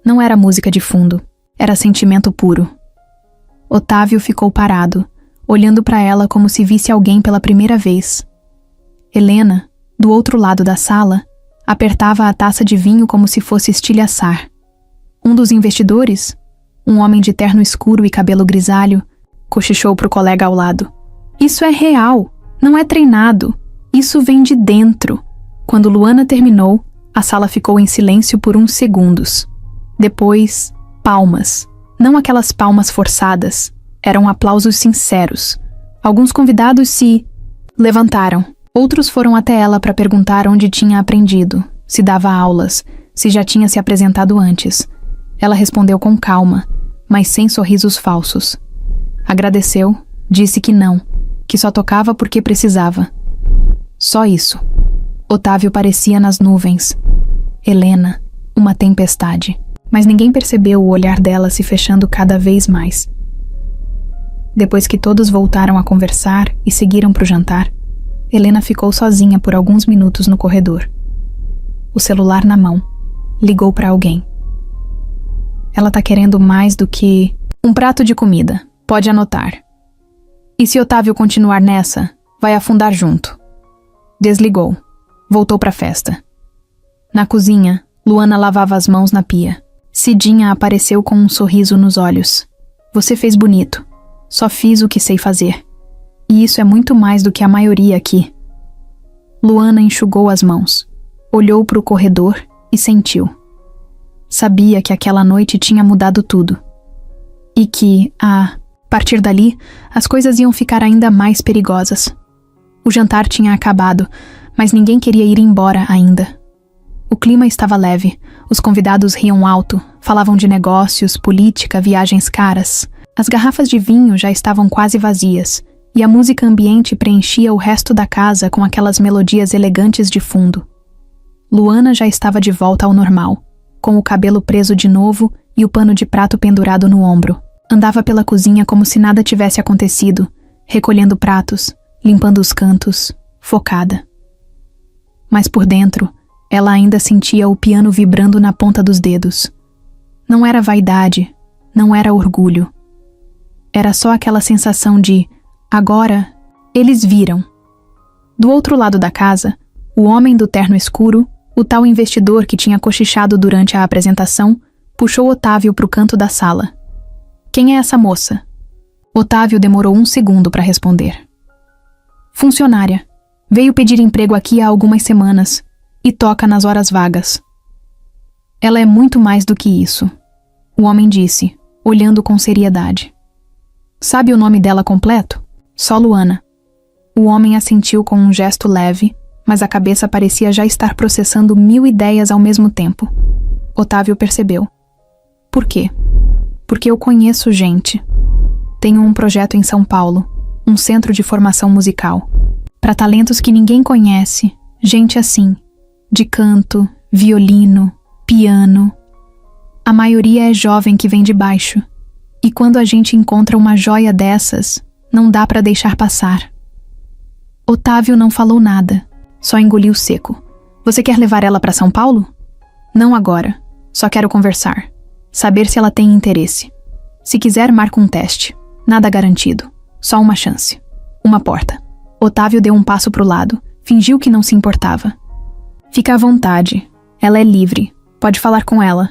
Não era música de fundo, era sentimento puro. Otávio ficou parado, olhando para ela como se visse alguém pela primeira vez. Helena, do outro lado da sala, apertava a taça de vinho como se fosse estilhaçar. Um dos investidores, um homem de terno escuro e cabelo grisalho, cochichou pro colega ao lado. Isso é real, não é treinado. Isso vem de dentro. Quando Luana terminou, a sala ficou em silêncio por uns segundos. Depois, palmas. Não aquelas palmas forçadas. Eram aplausos sinceros. Alguns convidados se levantaram. Outros foram até ela para perguntar onde tinha aprendido, se dava aulas, se já tinha se apresentado antes. Ela respondeu com calma, mas sem sorrisos falsos. Agradeceu, disse que não, que só tocava porque precisava. Só isso. Otávio parecia nas nuvens. Helena, uma tempestade. Mas ninguém percebeu o olhar dela se fechando cada vez mais. Depois que todos voltaram a conversar e seguiram para o jantar, Helena ficou sozinha por alguns minutos no corredor. O celular na mão. Ligou para alguém. Ela tá querendo mais do que um prato de comida. Pode anotar. E se Otávio continuar nessa, vai afundar junto. Desligou. Voltou para a festa. Na cozinha, Luana lavava as mãos na pia. Cidinha apareceu com um sorriso nos olhos. Você fez bonito. Só fiz o que sei fazer. E isso é muito mais do que a maioria aqui. Luana enxugou as mãos. Olhou para o corredor e sentiu. Sabia que aquela noite tinha mudado tudo. E que, partir dali, as coisas iam ficar ainda mais perigosas. O jantar tinha acabado, mas ninguém queria ir embora ainda. O clima estava leve, os convidados riam alto, falavam de negócios, política, viagens caras. As garrafas de vinho já estavam quase vazias, e a música ambiente preenchia o resto da casa com aquelas melodias elegantes de fundo. Luana já estava de volta ao normal, com o cabelo preso de novo e o pano de prato pendurado no ombro. Andava pela cozinha como se nada tivesse acontecido, recolhendo pratos, limpando os cantos, focada. Mas por dentro, ela ainda sentia o piano vibrando na ponta dos dedos. Não era vaidade, não era orgulho. Era só aquela sensação de, agora, eles viram. Do outro lado da casa, o homem do terno escuro, o tal investidor que tinha cochichado durante a apresentação, puxou Otávio para o canto da sala. Quem é essa moça? Otávio demorou 1 segundo para responder. Funcionária. Veio pedir emprego aqui há algumas semanas e toca nas horas vagas. Ela é muito mais do que isso, o homem disse, olhando com seriedade. Sabe o nome dela completo? Só Luana. O homem assentiu com um gesto leve, mas a cabeça parecia já estar processando 1000 ideias ao mesmo tempo. Otávio percebeu. Por quê? Porque eu conheço gente. Tenho um projeto em São Paulo, um centro de formação musical. Para talentos que ninguém conhece, gente assim, de canto, violino, piano. A maioria é jovem que vem de baixo. E quando a gente encontra uma joia dessas, não dá para deixar passar. Otávio não falou nada, só engoliu seco. Você quer levar ela para São Paulo? Não agora, só quero conversar. Saber se ela tem interesse. Se quiser, marca um teste. Nada garantido, só uma chance. Uma porta. Otávio deu um passo pro lado, fingiu que não se importava. Fica à vontade, ela é livre, pode falar com ela.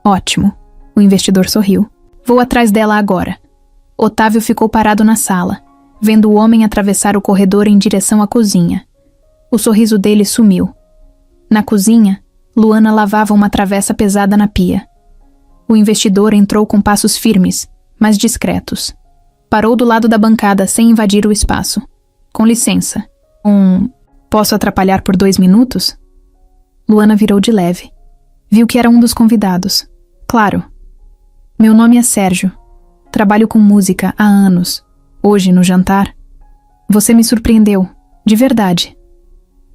Ótimo, o investidor sorriu. Vou atrás dela agora. Otávio ficou parado na sala, vendo o homem atravessar o corredor em direção à cozinha. O sorriso dele sumiu. Na cozinha, Luana lavava uma travessa pesada na pia. O investidor entrou com passos firmes, mas discretos. Parou do lado da bancada sem invadir o espaço. Com licença. Posso atrapalhar por 2 minutos? Luana virou de leve. Viu que era um dos convidados. Claro. Meu nome é Sérgio. Trabalho com música há anos. Hoje, no jantar, você me surpreendeu. De verdade.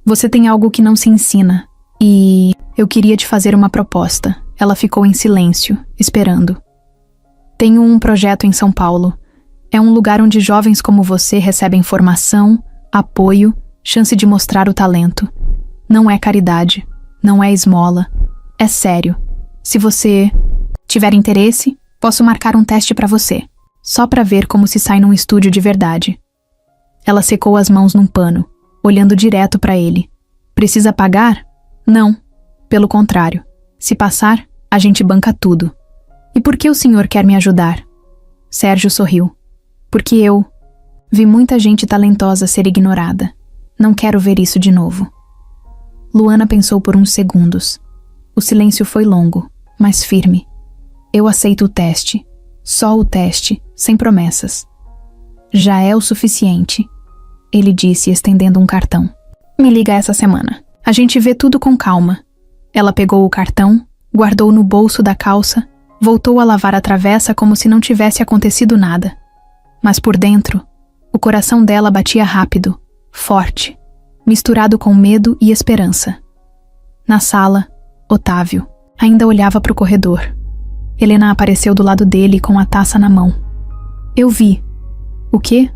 Você tem algo que não se ensina. E eu queria te fazer uma proposta. Ela ficou em silêncio, esperando. Tenho um projeto em São Paulo. É um lugar onde jovens como você recebem formação, apoio, chance de mostrar o talento. Não é caridade, não é esmola. É sério. Se você tiver interesse, posso marcar um teste para você. Só para ver como se sai num estúdio de verdade. Ela secou as mãos num pano, olhando direto para ele. Precisa pagar? Não. Pelo contrário. Se passar, a gente banca tudo. E por que o senhor quer me ajudar? Sérgio sorriu. Porque eu vi muita gente talentosa ser ignorada. Não quero ver isso de novo. Luana pensou por uns segundos. O silêncio foi longo, mas firme. Eu aceito o teste. Só o teste, sem promessas. Já é o suficiente, ele disse, estendendo um cartão. Me liga essa semana. A gente vê tudo com calma. Ela pegou o cartão, guardou no bolso da calça, voltou a lavar a travessa como se não tivesse acontecido nada. Mas por dentro, o coração dela batia rápido, forte, misturado com medo e esperança. Na sala, Otávio ainda olhava para o corredor. Helena apareceu do lado dele com a taça na mão. Eu vi. O quê?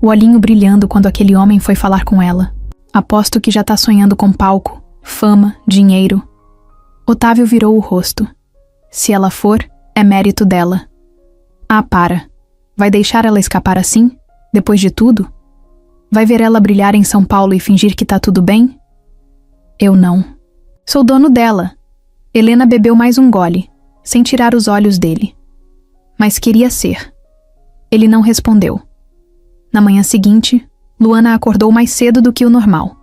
O olhinho brilhando quando aquele homem foi falar com ela. Aposto que já tá sonhando com palco, fama, dinheiro. Otávio virou o rosto. Se ela for, é mérito dela. Ah, para. Vai deixar ela escapar assim? Depois de tudo? Vai ver ela brilhar em São Paulo e fingir que tá tudo bem? Eu não. Sou dono dela. Helena bebeu mais um gole, sem tirar os olhos dele. Mas queria ser. Ele não respondeu. Na manhã seguinte, Luana acordou mais cedo do que o normal.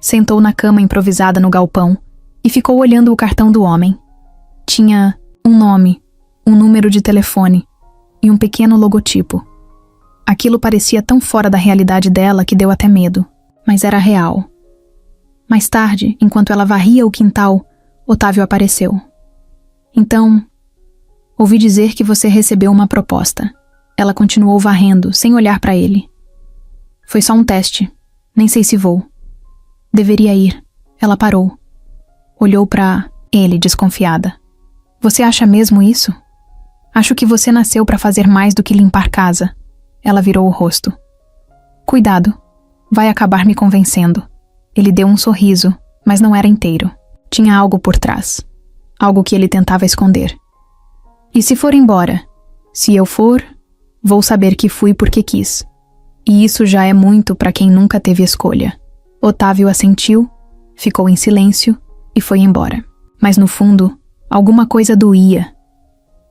Sentou na cama improvisada no galpão e ficou olhando o cartão do homem. Tinha um nome, um número de telefone e um pequeno logotipo. Aquilo parecia tão fora da realidade dela que deu até medo, mas era real. Mais tarde, enquanto ela varria o quintal, Otávio apareceu. Então, ouvi dizer que você recebeu uma proposta. Ela continuou varrendo, sem olhar para ele. Foi só um teste. Nem sei se vou. Deveria ir. Ela parou. Olhou para ele, desconfiada. Você acha mesmo isso? Acho que você nasceu para fazer mais do que limpar casa. Ela virou o rosto. Cuidado. Vai acabar me convencendo. Ele deu um sorriso, mas não era inteiro. Tinha algo por trás. Algo que ele tentava esconder. E se for embora? Se eu for, vou saber que fui porque quis. E isso já é muito para quem nunca teve escolha. Otávio assentiu, ficou em silêncio e foi embora. Mas no fundo, alguma coisa doía.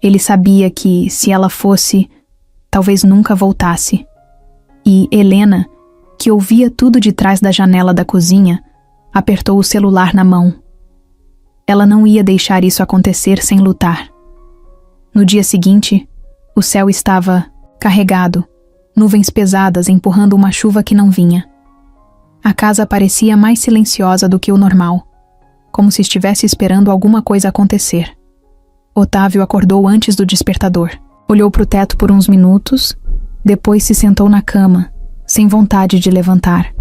Ele sabia que, se ela fosse, talvez nunca voltasse. E Helena, que ouvia tudo de trás da janela da cozinha, apertou o celular na mão. Ela não ia deixar isso acontecer sem lutar. No dia seguinte, o céu estava carregado, nuvens pesadas empurrando uma chuva que não vinha. A casa parecia mais silenciosa do que o normal, como se estivesse esperando alguma coisa acontecer. Otávio acordou antes do despertador. Olhou para o teto por uns minutos, depois se sentou na cama, sem vontade de levantar.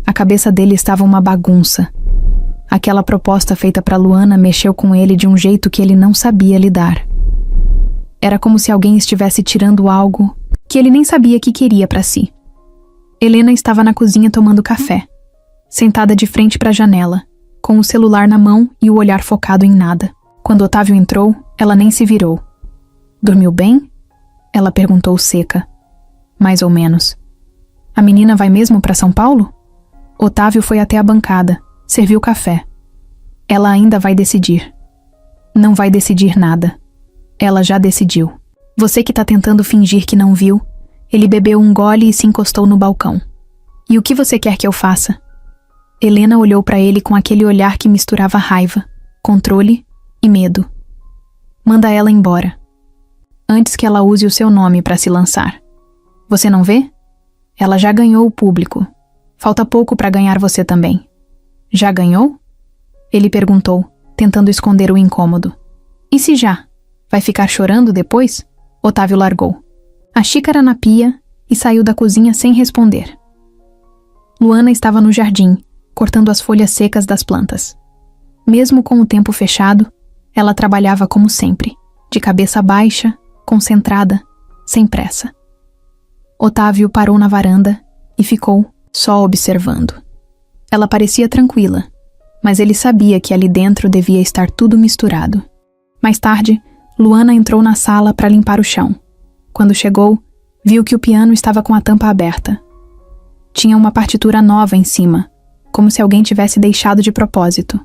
A cabeça dele estava uma bagunça. Aquela proposta feita para Luana mexeu com ele de um jeito que ele não sabia lidar. Era como se alguém estivesse tirando algo que ele nem sabia que queria para si. Helena estava na cozinha tomando café, sentada de frente para a janela, com o celular na mão e o olhar focado em nada. Quando Otávio entrou, ela nem se virou. Dormiu bem? Ela perguntou seca. Mais ou menos. A menina vai mesmo para São Paulo? Otávio foi até a bancada, serviu café. Ela ainda vai decidir. Não vai decidir nada. Ela já decidiu. Você que tá tentando fingir que não viu. Ele bebeu um gole e se encostou no balcão. E o que você quer que eu faça? Helena olhou para ele com aquele olhar que misturava raiva, controle e medo. Manda ela embora. Antes que ela use o seu nome para se lançar. Você não vê? Ela já ganhou o público. Falta pouco para ganhar você também. Já ganhou? Ele perguntou, tentando esconder o incômodo. E se já? Vai ficar chorando depois? Otávio largou a xícara na pia e saiu da cozinha sem responder. Luana estava no jardim, cortando as folhas secas das plantas. Mesmo com o tempo fechado, ela trabalhava como sempre, de cabeça baixa, concentrada, sem pressa. Otávio parou na varanda e ficou só observando. Ela parecia tranquila, mas ele sabia que ali dentro devia estar tudo misturado. Mais tarde, Luana entrou na sala para limpar o chão. Quando chegou, viu que o piano estava com a tampa aberta. Tinha uma partitura nova em cima, como se alguém tivesse deixado de propósito.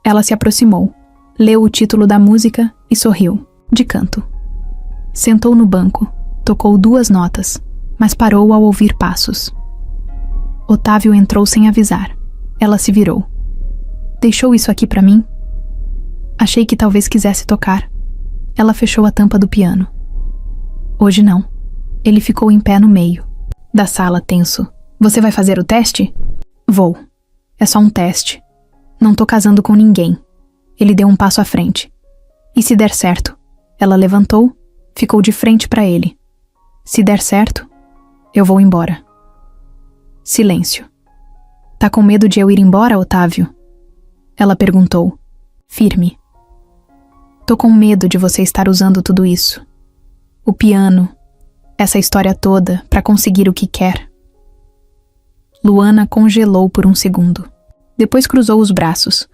Ela se aproximou, leu o título da música e sorriu, de canto. Sentou no banco, tocou 2 notas, mas parou ao ouvir passos. Otávio entrou sem avisar. Ela se virou. Deixou isso aqui para mim? Achei que talvez quisesse tocar. Ela fechou a tampa do piano. Hoje não. Ele ficou em pé no meio da sala, tenso. Você vai fazer o teste? Vou. É só um teste. Não tô casando com ninguém. Ele deu um passo à frente. E se der certo? Ela levantou, ficou de frente para ele. Se der certo, eu vou embora. Silêncio. Tá com medo de eu ir embora, Otávio? Ela perguntou, firme. Tô com medo de você estar usando tudo isso. O piano, essa história toda, para conseguir o que quer. Luana congelou por um segundo. Depois cruzou os braços.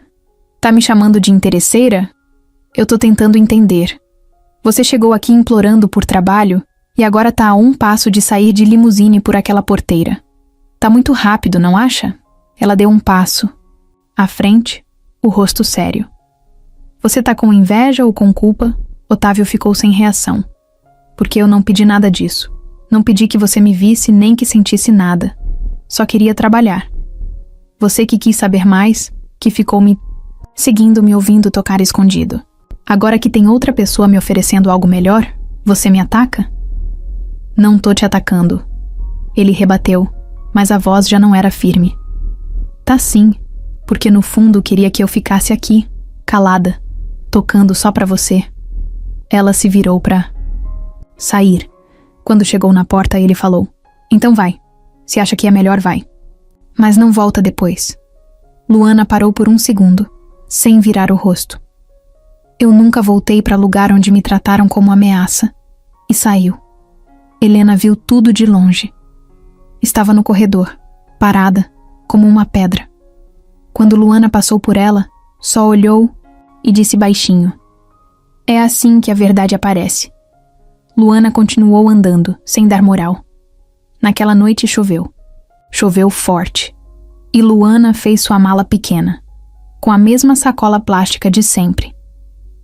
Tá me chamando de interesseira? Eu tô tentando entender. Você chegou aqui implorando por trabalho e agora tá a um passo de sair de limusine por aquela porteira. Tá muito rápido, não acha? Ela deu um passo. À frente, o rosto sério. Você tá com inveja ou com culpa? Otávio ficou sem reação. Porque eu não pedi nada disso. Não pedi que você me visse nem que sentisse nada. Só queria trabalhar. Você que quis saber mais, que ficou me seguindo, me ouvindo tocar escondido. Agora que tem outra pessoa me oferecendo algo melhor, você me ataca? Não tô te atacando. Ele rebateu, mas a voz já não era firme. Tá sim, porque no fundo queria que eu ficasse aqui, calada, tocando só pra você. Ela se virou pra sair. Quando chegou na porta, ele falou: então vai. Se acha que é melhor, vai. Mas não volta depois. Luana parou por um segundo, sem virar o rosto. Eu nunca voltei para lugar onde me trataram como ameaça. E saiu. Helena viu tudo de longe. Estava no corredor, parada, como uma pedra. Quando Luana passou por ela, só olhou e disse baixinho: é assim que a verdade aparece. Luana continuou andando, sem dar moral. Naquela noite choveu. Choveu forte. E Luana fez sua mala pequena, com a mesma sacola plástica de sempre.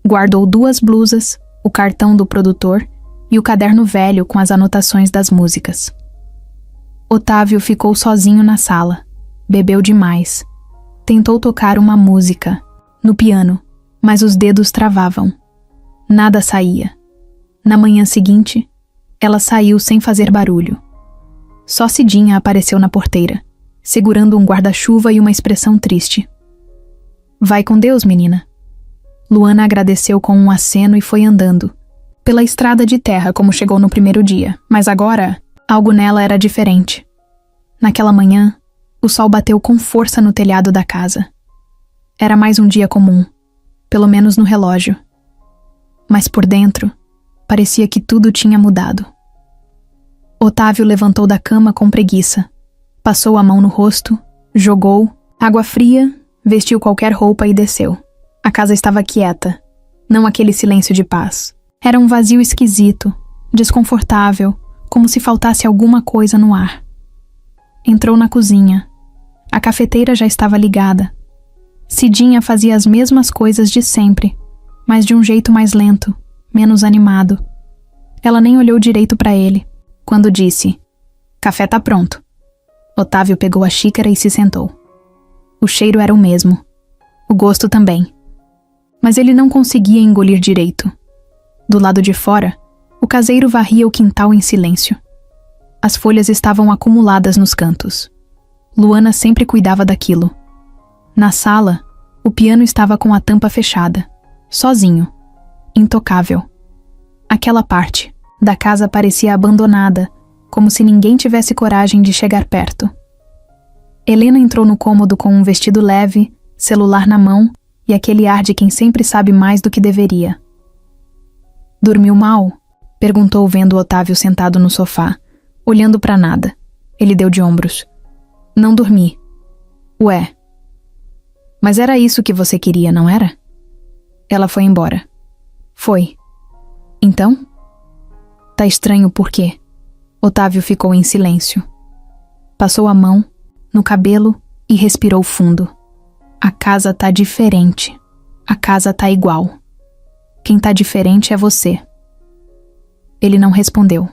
Guardou 2 blusas, o cartão do produtor e o caderno velho com as anotações das músicas. Otávio ficou sozinho na sala. Bebeu demais. Tentou tocar uma música, no piano, mas os dedos travavam. Nada saía. Na manhã seguinte, ela saiu sem fazer barulho. Só Cidinha apareceu na porteira, segurando um guarda-chuva e uma expressão triste. Vai com Deus, menina. Luana agradeceu com um aceno e foi andando, pela estrada de terra como chegou no primeiro dia, mas agora, algo nela era diferente. Naquela manhã, o sol bateu com força no telhado da casa. Era mais um dia comum, pelo menos no relógio. Mas por dentro, parecia que tudo tinha mudado. Otávio levantou da cama com preguiça. Passou a mão no rosto, jogou, água fria, vestiu qualquer roupa e desceu. A casa estava quieta, não aquele silêncio de paz. Era um vazio esquisito, desconfortável, como se faltasse alguma coisa no ar. Entrou na cozinha. A cafeteira já estava ligada. Cidinha fazia as mesmas coisas de sempre, mas de um jeito mais lento, menos animado. Ela nem olhou direito para ele, quando disse: café tá pronto. Otávio pegou a xícara e se sentou. O cheiro era o mesmo. O gosto também. Mas ele não conseguia engolir direito. Do lado de fora, o caseiro varria o quintal em silêncio. As folhas estavam acumuladas nos cantos. Luana sempre cuidava daquilo. Na sala, o piano estava com a tampa fechada, sozinho, intocável. Aquela parte da casa parecia abandonada, como se ninguém tivesse coragem de chegar perto. Helena entrou no cômodo com um vestido leve, celular na mão e aquele ar de quem sempre sabe mais do que deveria. Dormiu mal? Perguntou vendo Otávio sentado no sofá, olhando para nada. Ele deu de ombros. Não dormi. Ué. Mas era isso que você queria, não era? Ela foi embora. Foi. Então? Tá estranho por quê? Otávio ficou em silêncio. Passou a mão no cabelo e respirou fundo. A casa tá diferente. A casa tá igual. Quem tá diferente é você. Ele não respondeu.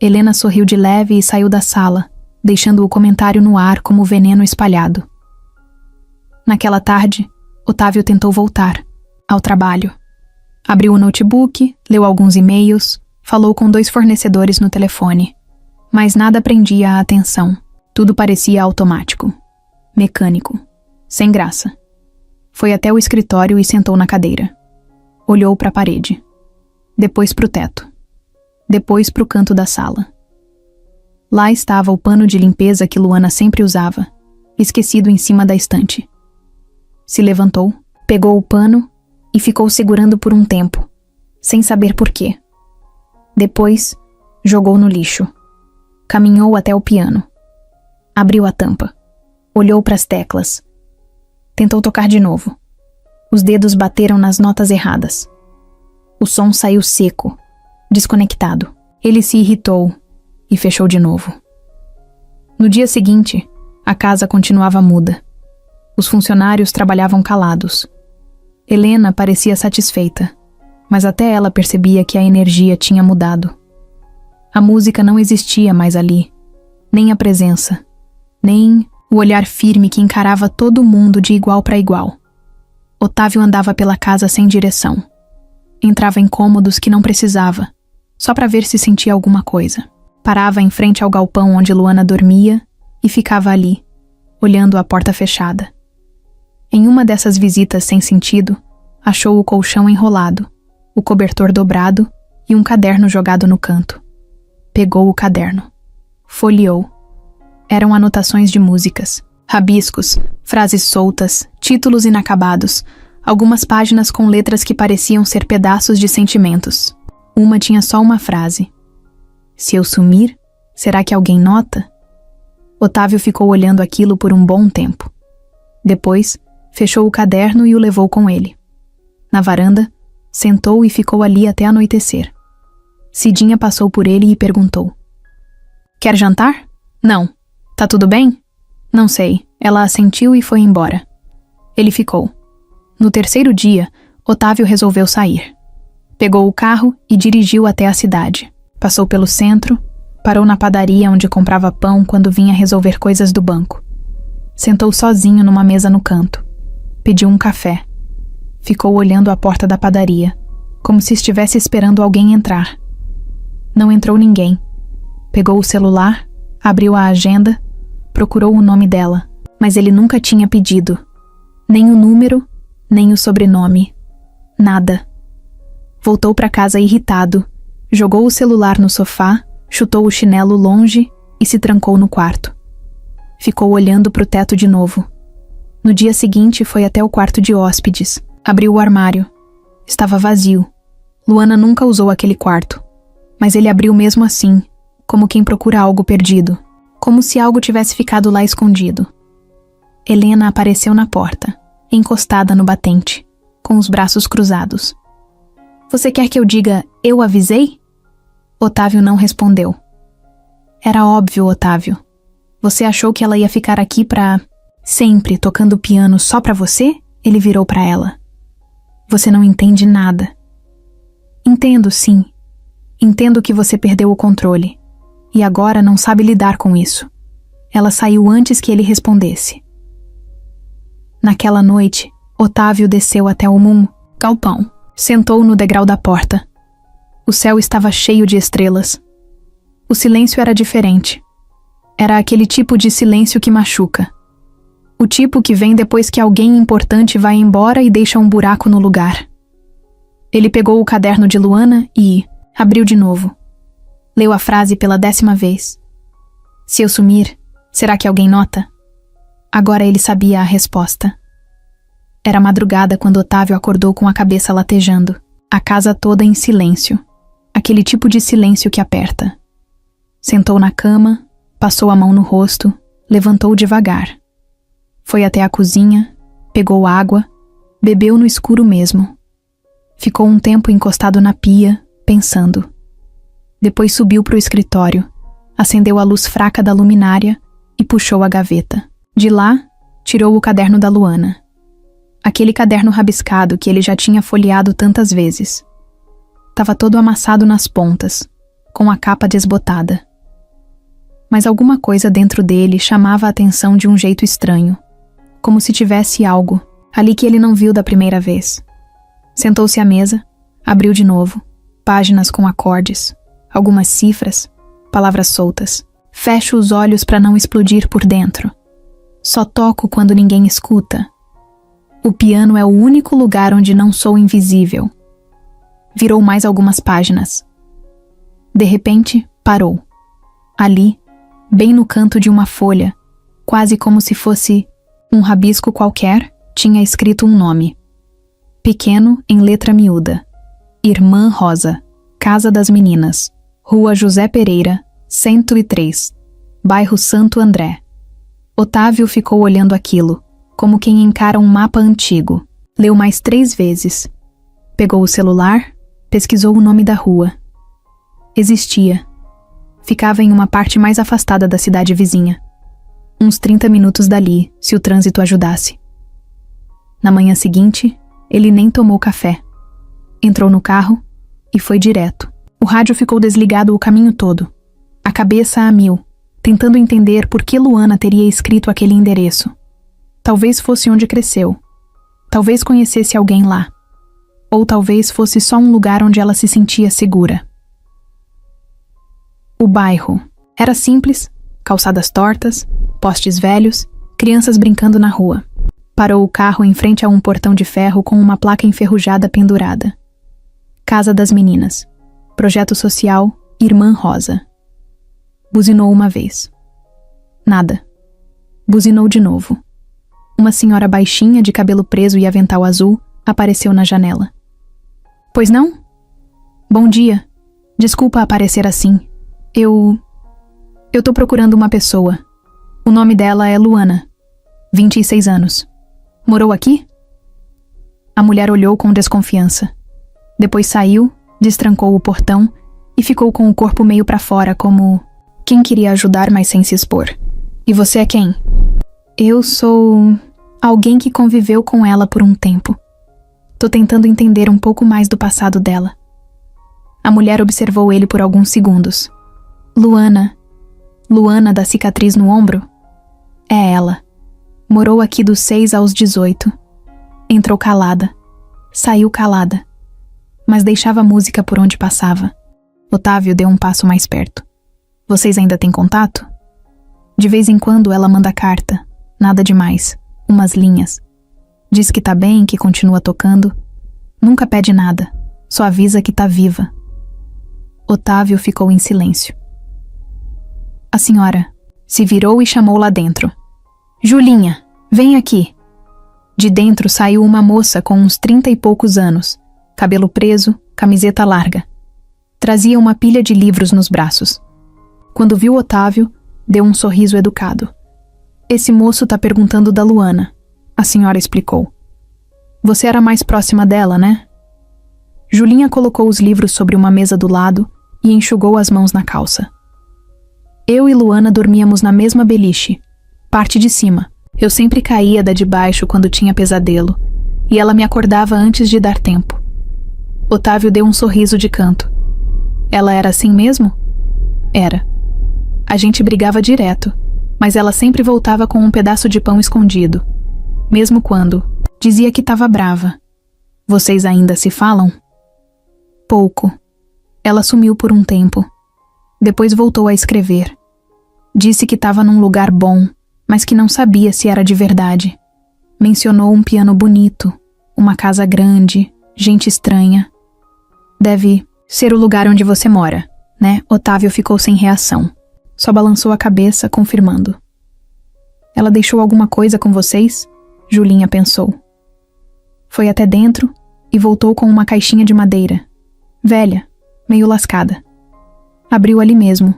Helena sorriu de leve e saiu da sala, deixando o comentário no ar como veneno espalhado. Naquela tarde, Otávio tentou voltar ao trabalho. Abriu o notebook, leu alguns e-mails, falou com 2 fornecedores no telefone. Mas nada prendia a atenção. Tudo parecia automático, mecânico, sem graça. Foi até o escritório e sentou na cadeira. Olhou para a parede. Depois para o teto. Depois para o canto da sala. Lá estava o pano de limpeza que Luana sempre usava, esquecido em cima da estante. Se levantou, pegou o pano e ficou segurando por um tempo, sem saber por quê. Depois, jogou no lixo. Caminhou até o piano. Abriu a tampa. Olhou para as teclas. Tentou tocar de novo. Os dedos bateram nas notas erradas. O som saiu seco, desconectado. Ele se irritou e fechou de novo. No dia seguinte, a casa continuava muda. Os funcionários trabalhavam calados. Helena parecia satisfeita, mas até ela percebia que a energia tinha mudado. A música não existia mais ali, nem a presença, nem o olhar firme que encarava todo mundo de igual para igual. Otávio andava pela casa sem direção. Entrava em cômodos que não precisava, só para ver se sentia alguma coisa. Parava em frente ao galpão onde Luana dormia e ficava ali, olhando a porta fechada. Em uma dessas visitas sem sentido, achou o colchão enrolado, o cobertor dobrado e um caderno jogado no canto. Pegou o caderno. Folheou. Eram anotações de músicas, rabiscos, frases soltas, títulos inacabados, algumas páginas com letras que pareciam ser pedaços de sentimentos. Uma tinha só uma frase. Se eu sumir, será que alguém nota? Otávio ficou olhando aquilo por um bom tempo. Depois, fechou o caderno e o levou com ele. Na varanda, sentou e ficou ali até anoitecer. Cidinha passou por ele e perguntou: Quer jantar? Não. Tá tudo bem? Não sei. Ela assentiu e foi embora. Ele ficou. No terceiro dia, Otávio resolveu sair. Pegou o carro e dirigiu até a cidade. Passou pelo centro, parou na padaria onde comprava pão quando vinha resolver coisas do banco. Sentou sozinho numa mesa no canto. Pediu um café. Ficou olhando a porta da padaria, como se estivesse esperando alguém entrar. Não entrou ninguém. Pegou o celular, abriu a agenda, procurou o nome dela, mas ele nunca tinha pedido. Nem o número, nem o sobrenome. Nada. Voltou para casa irritado, jogou o celular no sofá, chutou o chinelo longe e se trancou no quarto. Ficou olhando pro teto de novo. No dia seguinte foi até o quarto de hóspedes. Abriu o armário. Estava vazio. Luana nunca usou aquele quarto. Mas ele abriu mesmo assim, como quem procura algo perdido. Como se algo tivesse ficado lá escondido. Helena apareceu na porta, encostada no batente, com os braços cruzados. Você quer que eu diga, eu avisei? Otávio não respondeu. Era óbvio, Otávio. Você achou que ela ia ficar aqui pra... sempre tocando piano só pra você? Ele virou pra ela. Você não entende nada. Entendo, sim. Entendo que você perdeu o controle. E agora não sabe lidar com isso. Ela saiu antes que ele respondesse. Naquela noite, Otávio desceu até o galpão. Sentou no degrau da porta. O céu estava cheio de estrelas. O silêncio era diferente. Era aquele tipo de silêncio que machuca. O tipo que vem depois que alguém importante vai embora e deixa um buraco no lugar. Ele pegou o caderno de Luana e abriu de novo. Leu a frase pela 10ª vez. Se eu sumir, será que alguém nota? Agora ele sabia a resposta. Era madrugada quando Otávio acordou com a cabeça latejando, a casa toda em silêncio, aquele tipo de silêncio que aperta. Sentou na cama, passou a mão no rosto, levantou devagar. Foi até a cozinha, pegou água, bebeu no escuro mesmo. Ficou um tempo encostado na pia, pensando. Depois subiu para o escritório, acendeu a luz fraca da luminária e puxou a gaveta. De lá, tirou o caderno da Luana. Aquele caderno rabiscado que ele já tinha folheado tantas vezes. Tava todo amassado nas pontas, com a capa desbotada. Mas alguma coisa dentro dele chamava a atenção de um jeito estranho, como se tivesse algo ali que ele não viu da primeira vez. Sentou-se à mesa, abriu de novo, páginas com acordes, algumas cifras, palavras soltas. Fecho os olhos para não explodir por dentro. Só toco quando ninguém escuta. O piano é o único lugar onde não sou invisível. Virou mais algumas páginas. De repente, parou. Ali, bem no canto de uma folha, quase como se fosse um rabisco qualquer, tinha escrito um nome. Pequeno, em letra miúda. Irmã Rosa, Casa das Meninas, Rua José Pereira, 103, Bairro Santo André. Otávio ficou olhando aquilo, como quem encara um mapa antigo. Leu mais 3 vezes. Pegou o celular, pesquisou o nome da rua. Existia. Ficava em uma parte mais afastada da cidade vizinha. Uns 30 minutos dali, se o trânsito ajudasse. Na manhã seguinte, ele nem tomou café. Entrou no carro e foi direto. O rádio ficou desligado o caminho todo. A cabeça a mil, tentando entender por que Luana teria escrito aquele endereço. Talvez fosse onde cresceu. Talvez conhecesse alguém lá. Ou talvez fosse só um lugar onde ela se sentia segura. O bairro era simples, calçadas tortas, postes velhos, crianças brincando na rua. Parou o carro em frente a um portão de ferro com uma placa enferrujada pendurada. Casa das Meninas. Projeto Social Irmã Rosa. Buzinou uma vez. Nada. Buzinou de novo. Uma senhora baixinha de cabelo preso e avental azul apareceu na janela. Pois não? Bom dia. Desculpa aparecer assim. Eu tô procurando uma pessoa. O nome dela é Luana. 26 anos. Morou aqui? A mulher olhou com desconfiança. Depois saiu, destrancou o portão e ficou com o corpo meio pra fora, como quem queria ajudar, mas sem se expor. E você é quem? Eu sou alguém que conviveu com ela por um tempo. Tô tentando entender um pouco mais do passado dela. A mulher observou ele por alguns segundos. Luana da cicatriz no ombro? É ela. Morou aqui dos 6 aos 18. Entrou calada. Saiu calada. Mas deixava música por onde passava. Otávio deu um passo mais perto. Vocês ainda têm contato? De vez em quando ela manda carta. Nada demais. Umas linhas. Diz que tá bem, que continua tocando. Nunca pede nada. Só avisa que tá viva. Otávio ficou em silêncio. A senhora se virou e chamou lá dentro. Julinha, vem aqui. De dentro saiu uma moça com uns 30 e poucos anos, cabelo preso, camiseta larga. Trazia uma pilha de livros nos braços. Quando viu Otávio, deu um sorriso educado. Esse moço tá perguntando da Luana, a senhora explicou. Você era mais próxima dela, né? Julinha colocou os livros sobre uma mesa do lado e enxugou as mãos na calça. Eu e Luana dormíamos na mesma beliche, parte de cima. Eu sempre caía da de baixo quando tinha pesadelo, e ela me acordava antes de dar tempo. Otávio deu um sorriso de canto. Ela era assim mesmo? Era. A gente brigava direto, mas ela sempre voltava com um pedaço de pão escondido. Mesmo quando dizia que estava brava. Vocês ainda se falam? Pouco. Ela sumiu por um tempo. Depois voltou a escrever. Disse que estava num lugar bom, mas que não sabia se era de verdade. Mencionou um piano bonito, uma casa grande, gente estranha. Deve ser o lugar onde você mora, né? Otávio ficou sem reação. Só balançou a cabeça, confirmando. Ela deixou alguma coisa com vocês? Julinha pensou. Foi até dentro e voltou com uma caixinha de madeira. Velha, meio lascada. Abriu ali mesmo.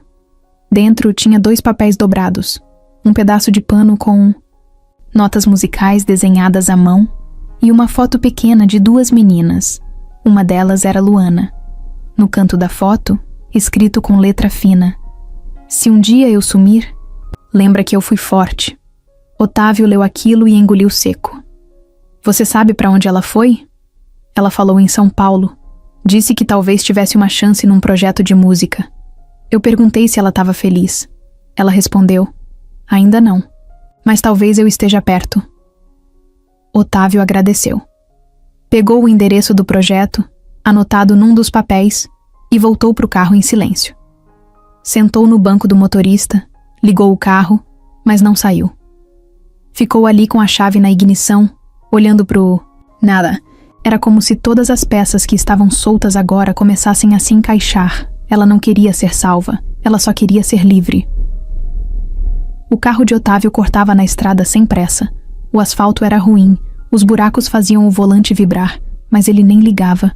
Dentro tinha 2 papéis dobrados. Um pedaço de pano com notas musicais desenhadas à mão e uma foto pequena de 2 meninas. Uma delas era Luana. No canto da foto, escrito com letra fina. Se um dia eu sumir, lembra que eu fui forte. Otávio leu aquilo e engoliu seco. Você sabe para onde ela foi? Ela falou em São Paulo. Disse que talvez tivesse uma chance num projeto de música. Eu perguntei se ela estava feliz. Ela respondeu, ainda não, mas talvez eu esteja perto. Otávio agradeceu. Pegou o endereço do projeto, anotado num dos papéis, e voltou para o carro em silêncio. Sentou no banco do motorista, ligou o carro, mas não saiu. Ficou ali com a chave na ignição, olhando pro nada. Era como se todas as peças que estavam soltas agora começassem a se encaixar. Ela não queria ser salva, ela só queria ser livre. O carro de Otávio cortava na estrada sem pressa. O asfalto era ruim, os buracos faziam o volante vibrar, mas ele nem ligava.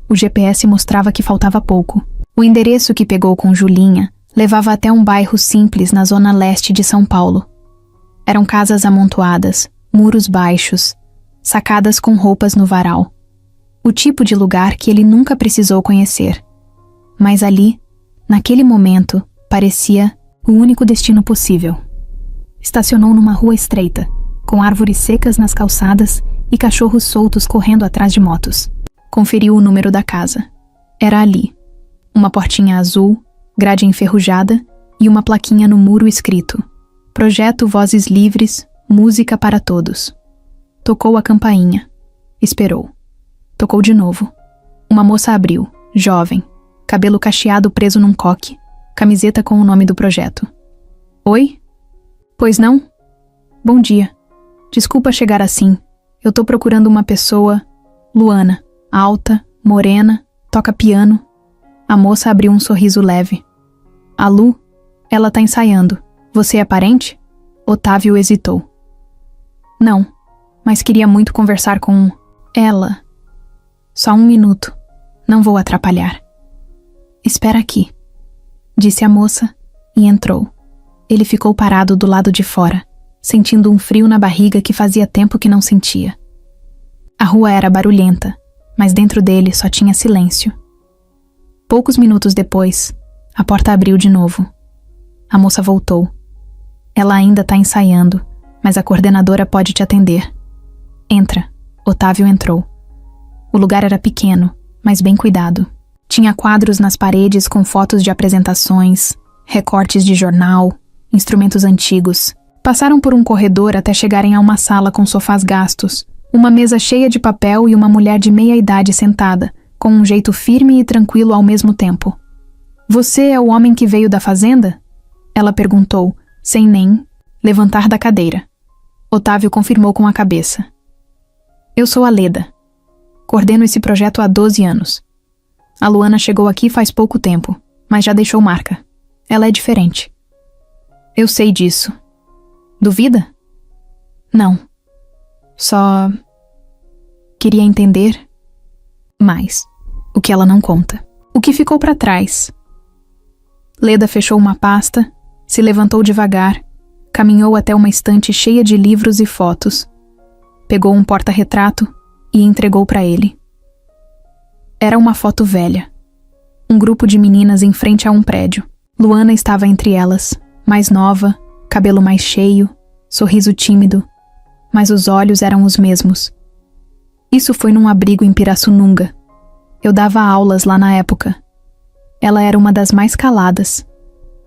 O GPS mostrava que faltava pouco. O endereço que pegou com Julinha levava até um bairro simples na zona leste de São Paulo. Eram casas amontoadas, muros baixos, sacadas com roupas no varal. O tipo de lugar que ele nunca precisou conhecer. Mas ali, naquele momento, parecia o único destino possível. Estacionou numa rua estreita, com árvores secas nas calçadas e cachorros soltos correndo atrás de motos. Conferiu o número da casa. Era ali. Uma portinha azul, grade enferrujada e uma plaquinha no muro escrito: Projeto Vozes Livres, música para todos. Tocou a campainha. Esperou. Tocou de novo. Uma moça abriu, jovem, cabelo cacheado preso num coque, camiseta com o nome do projeto. Oi? Pois não? Bom dia. Desculpa chegar assim. Eu tô procurando uma pessoa... Luana, alta, morena, toca piano. A moça abriu um sorriso leve. A Lu? Ela tá ensaiando. Você é parente? Otávio hesitou. Não, mas queria muito conversar com ela. Só 1 minuto. Não vou atrapalhar. Espera aqui, disse a moça e entrou. Ele ficou parado do lado de fora, sentindo um frio na barriga que fazia tempo que não sentia. A rua era barulhenta, mas dentro dele só tinha silêncio. Poucos minutos depois, a porta abriu de novo. A moça voltou. Ela ainda tá ensaiando, mas a coordenadora pode te atender. Entra. Otávio entrou. O lugar era pequeno, mas bem cuidado. Tinha quadros nas paredes com fotos de apresentações, recortes de jornal, instrumentos antigos. Passaram por um corredor até chegarem a uma sala com sofás gastos, uma mesa cheia de papel e uma mulher de meia-idade sentada, com um jeito firme e tranquilo ao mesmo tempo. Você é o homem que veio da fazenda? Ela perguntou, sem nem levantar da cadeira. Otávio confirmou com a cabeça. Eu sou a Leda. Coordeno esse projeto há 12 anos. A Luana chegou aqui faz pouco tempo, mas já deixou marca. Ela é diferente. Eu sei disso. Duvida? Não. Só... queria entender mais o que ela não conta. O que ficou para trás. Leda fechou uma pasta, se levantou devagar, caminhou até uma estante cheia de livros e fotos, pegou um porta-retrato e entregou para ele. Era uma foto velha. Um grupo de meninas em frente a um prédio. Luana estava entre elas, mais nova, cabelo mais cheio, sorriso tímido, mas os olhos eram os mesmos. Isso foi num abrigo em Pirassununga. Eu dava aulas lá na época. Ela era uma das mais caladas,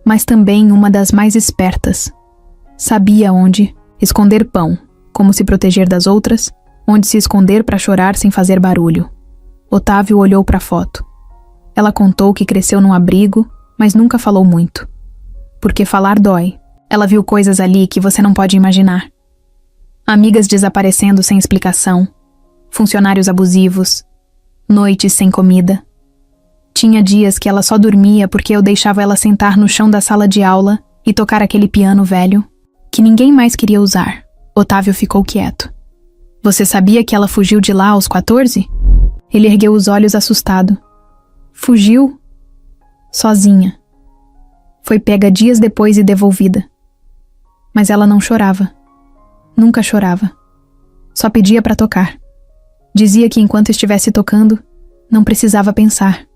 mas também uma das mais espertas. Sabia onde esconder pão, como se proteger das outras, onde se esconder para chorar sem fazer barulho. Otávio olhou para a foto. Ela contou que cresceu num abrigo, mas nunca falou muito. Porque falar dói. Ela viu coisas ali que você não pode imaginar. Amigas desaparecendo sem explicação, funcionários abusivos, noites sem comida. Tinha dias que ela só dormia porque eu deixava ela sentar no chão da sala de aula e tocar aquele piano velho, que ninguém mais queria usar. Otávio ficou quieto. Você sabia que ela fugiu de lá aos 14? Ele ergueu os olhos assustado. Fugiu? Sozinha. Foi pega dias depois e devolvida. Mas ela não chorava. Nunca chorava. Só pedia para tocar. Dizia que enquanto estivesse tocando, não precisava pensar.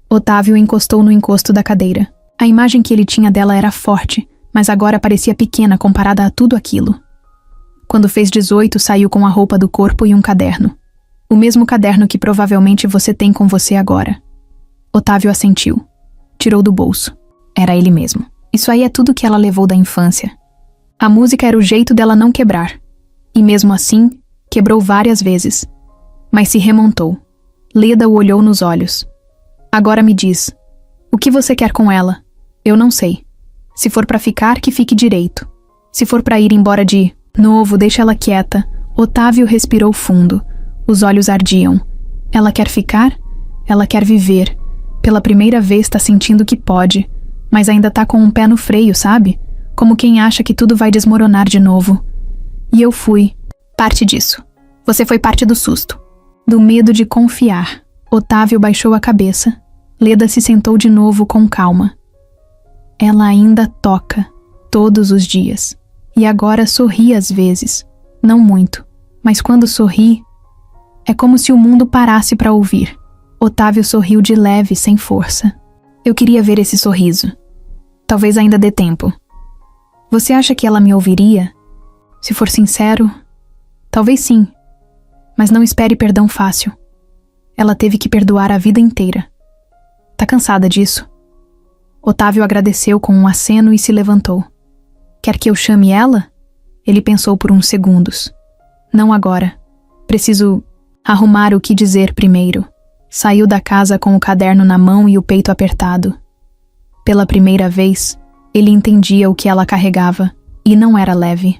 Otávio encostou no encosto da cadeira. A imagem que ele tinha dela era forte, mas agora parecia pequena comparada a tudo aquilo. Quando fez 18, saiu com a roupa do corpo e um caderno. O mesmo caderno que provavelmente você tem com você agora. Otávio assentiu. Tirou do bolso. Era ele mesmo. Isso aí é tudo que ela levou da infância. A música era o jeito dela não quebrar. E mesmo assim, quebrou várias vezes. Mas se remontou. Leda o olhou nos olhos. Agora me diz. O que você quer com ela? Eu não sei. Se for pra ficar, que fique direito. Se for pra ir embora de novo, deixa ela quieta. Otávio respirou fundo. Os olhos ardiam. Ela quer ficar? Ela quer viver. Pela primeira vez tá sentindo que pode, mas ainda tá com um pé no freio, sabe? Como quem acha que tudo vai desmoronar de novo. E eu fui parte disso. Você foi parte do susto. Do medo de confiar. Otávio baixou a cabeça. Leda se sentou de novo com calma. Ela ainda toca, todos os dias. E agora sorri às vezes. Não muito, mas quando sorri, é como se o mundo parasse para ouvir. Otávio sorriu de leve, sem força. Eu queria ver esse sorriso. Talvez ainda dê tempo. Você acha que ela me ouviria? Se for sincero, talvez sim. Mas não espere perdão fácil. Ela teve que perdoar a vida inteira. Tá cansada disso? Otávio agradeceu com um aceno e se levantou. Quer que eu chame ela? Ele pensou por uns segundos. Não agora. Preciso arrumar o que dizer primeiro. Saiu da casa com o caderno na mão e o peito apertado. Pela primeira vez, ele entendia o que ela carregava, e não era leve.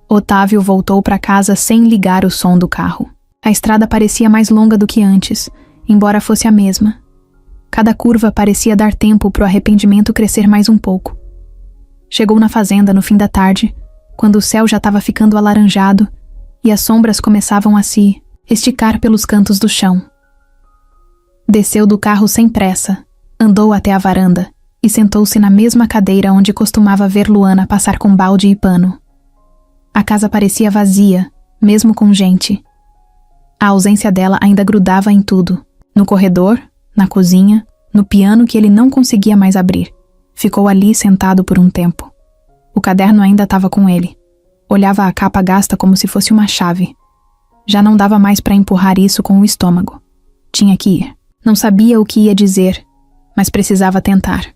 Otávio voltou para casa sem ligar o som do carro. A estrada parecia mais longa do que antes, embora fosse a mesma. Cada curva parecia dar tempo para o arrependimento crescer mais um pouco. Chegou na fazenda no fim da tarde, quando o céu já estava ficando alaranjado e as sombras começavam a se esticar pelos cantos do chão. Desceu do carro sem pressa, andou até a varanda e sentou-se na mesma cadeira onde costumava ver Luana passar com balde e pano. A casa parecia vazia, mesmo com gente. A ausência dela ainda grudava em tudo, no corredor, na cozinha, no piano que ele não conseguia mais abrir. Ficou ali sentado por um tempo. O caderno ainda estava com ele. Olhava a capa gasta como se fosse uma chave. Já não dava mais para empurrar isso com o estômago. Tinha que ir. Não sabia o que ia dizer, mas precisava tentar.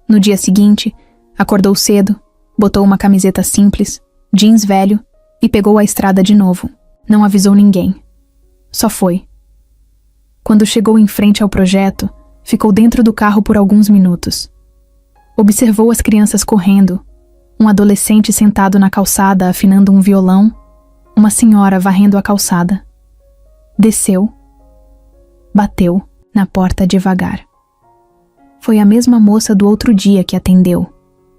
No dia seguinte, acordou cedo, botou uma camiseta simples, jeans velho e pegou a estrada de novo. Não avisou ninguém. Só foi. Quando chegou em frente ao projeto, ficou dentro do carro por alguns minutos. Observou as crianças correndo, um adolescente sentado na calçada afinando um violão, uma senhora varrendo a calçada. Desceu. Bateu na porta devagar. Foi a mesma moça do outro dia que atendeu.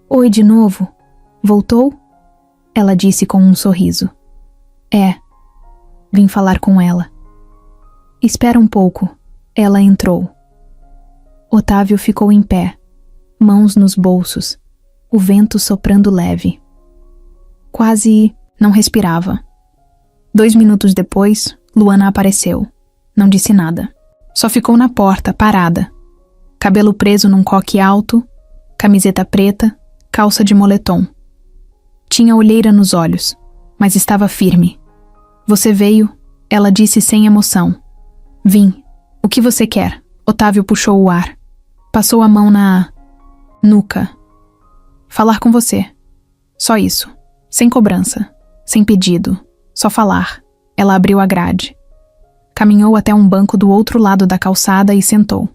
Oi de novo. Voltou? Ela disse com um sorriso. É. Vim falar com ela. Espera um pouco. Ela entrou. Otávio ficou em pé, mãos nos bolsos, o vento soprando leve. Quase não respirava. 2 minutos depois, Luana apareceu. Não disse nada. Só ficou na porta, parada. Cabelo preso num coque alto, camiseta preta, calça de moletom. Tinha olheira nos olhos, mas estava firme. Você veio? Ela disse sem emoção. Vim. O que você quer? Otávio puxou o ar. Passou a mão na nuca. Falar com você. Só isso. Sem cobrança. Sem pedido. Só falar. Ela abriu a grade. Caminhou até um banco do outro lado da calçada e sentou.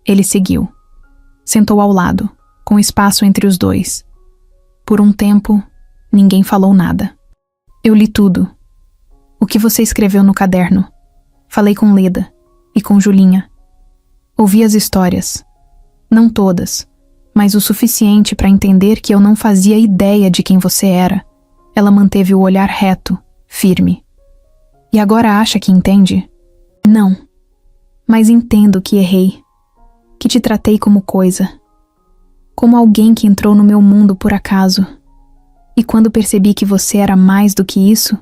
Ele seguiu. Sentou ao lado, com espaço entre os dois. Por um tempo, ninguém falou nada. Eu li tudo. O que você escreveu no caderno. Falei com Leda e com Julinha. Ouvi as histórias. Não todas, mas o suficiente para entender que eu não fazia ideia de quem você era. Ela manteve o olhar reto, firme. E agora acha que entende? Não. Mas entendo que errei. Que te tratei como coisa. Como alguém que entrou no meu mundo por acaso. E quando percebi que você era mais do que isso,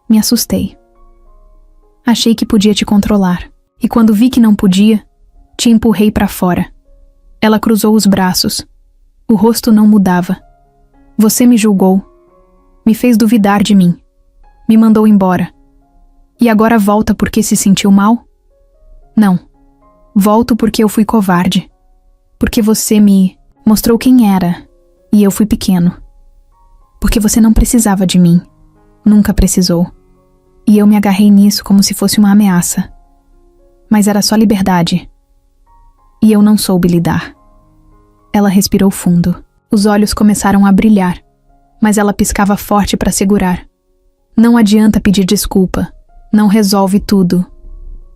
me assustei. Achei que podia te controlar. E quando vi que não podia, te empurrei para fora. Ela cruzou os braços. O rosto não mudava. Você me julgou. Me fez duvidar de mim. Me mandou embora. E agora volta porque se sentiu mal? Não. Volto porque eu fui covarde. Porque você me mostrou quem era. E eu fui pequeno. Porque você não precisava de mim. Nunca precisou. E eu me agarrei nisso como se fosse uma ameaça. Mas era só liberdade. E eu não soube lidar. Ela respirou fundo. Os olhos começaram a brilhar, mas ela piscava forte para segurar. Não adianta pedir desculpa. Não resolve tudo.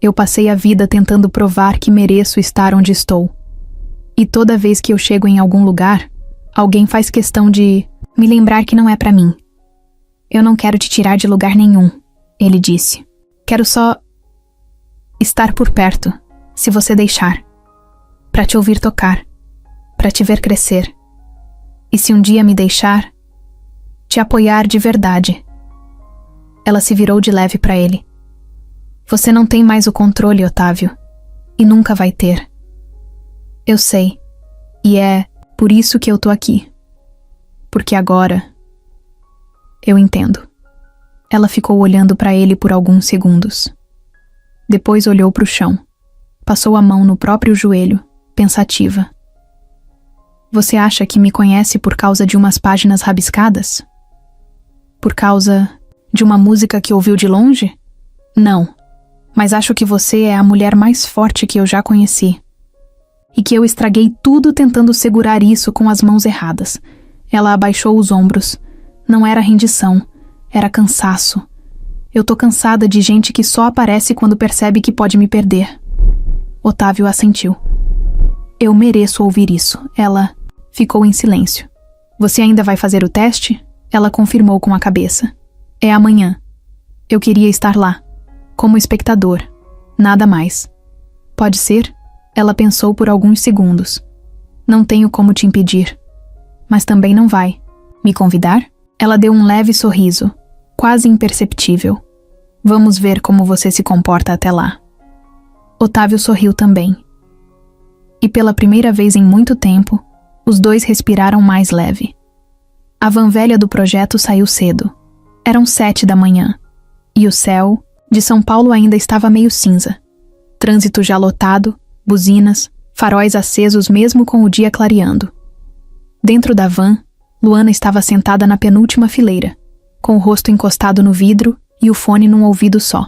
Eu passei a vida tentando provar que mereço estar onde estou. E toda vez que eu chego em algum lugar, alguém faz questão de me lembrar que não é para mim. Eu não quero te tirar de lugar nenhum, ele disse. Quero só estar por perto, se você deixar. Para te ouvir tocar, para te ver crescer. E se um dia me deixar, te apoiar de verdade. Ela se virou de leve para ele. Você não tem mais o controle, Otávio, e nunca vai ter. Eu sei, e é por isso que eu tô aqui. Porque agora eu entendo. Ela ficou olhando para ele por alguns segundos. Depois olhou para o chão. Passou a mão no próprio joelho, pensativa. Você acha que me conhece por causa de umas páginas rabiscadas? Por causa de uma música que ouviu de longe? Não, mas acho que você é a mulher mais forte que eu já conheci. e que eu estraguei tudo tentando segurar isso com as mãos erradas. Ela abaixou os ombros. Não era rendição, era cansaço. Eu tô cansada de gente que só aparece quando percebe que pode me perder. Otávio assentiu. Eu mereço ouvir isso. Ela ficou em silêncio. Você ainda vai fazer o teste? Ela confirmou com a cabeça. É amanhã. Eu queria estar lá, como espectador. Nada mais. Pode ser? Ela pensou por alguns segundos. Não tenho como te impedir. Mas também não vai. Me convidar? Ela deu um leve sorriso, quase imperceptível. Vamos ver como você se comporta até lá. Otávio sorriu também. E pela primeira vez em muito tempo, os dois respiraram mais leve. A van velha do projeto saiu cedo. Eram 7 da manhã. E o céu de São Paulo ainda estava meio cinza. Trânsito já lotado, buzinas, faróis acesos mesmo com o dia clareando. Dentro da van, Luana estava sentada na penúltima fileira, com o rosto encostado no vidro e o fone num ouvido só,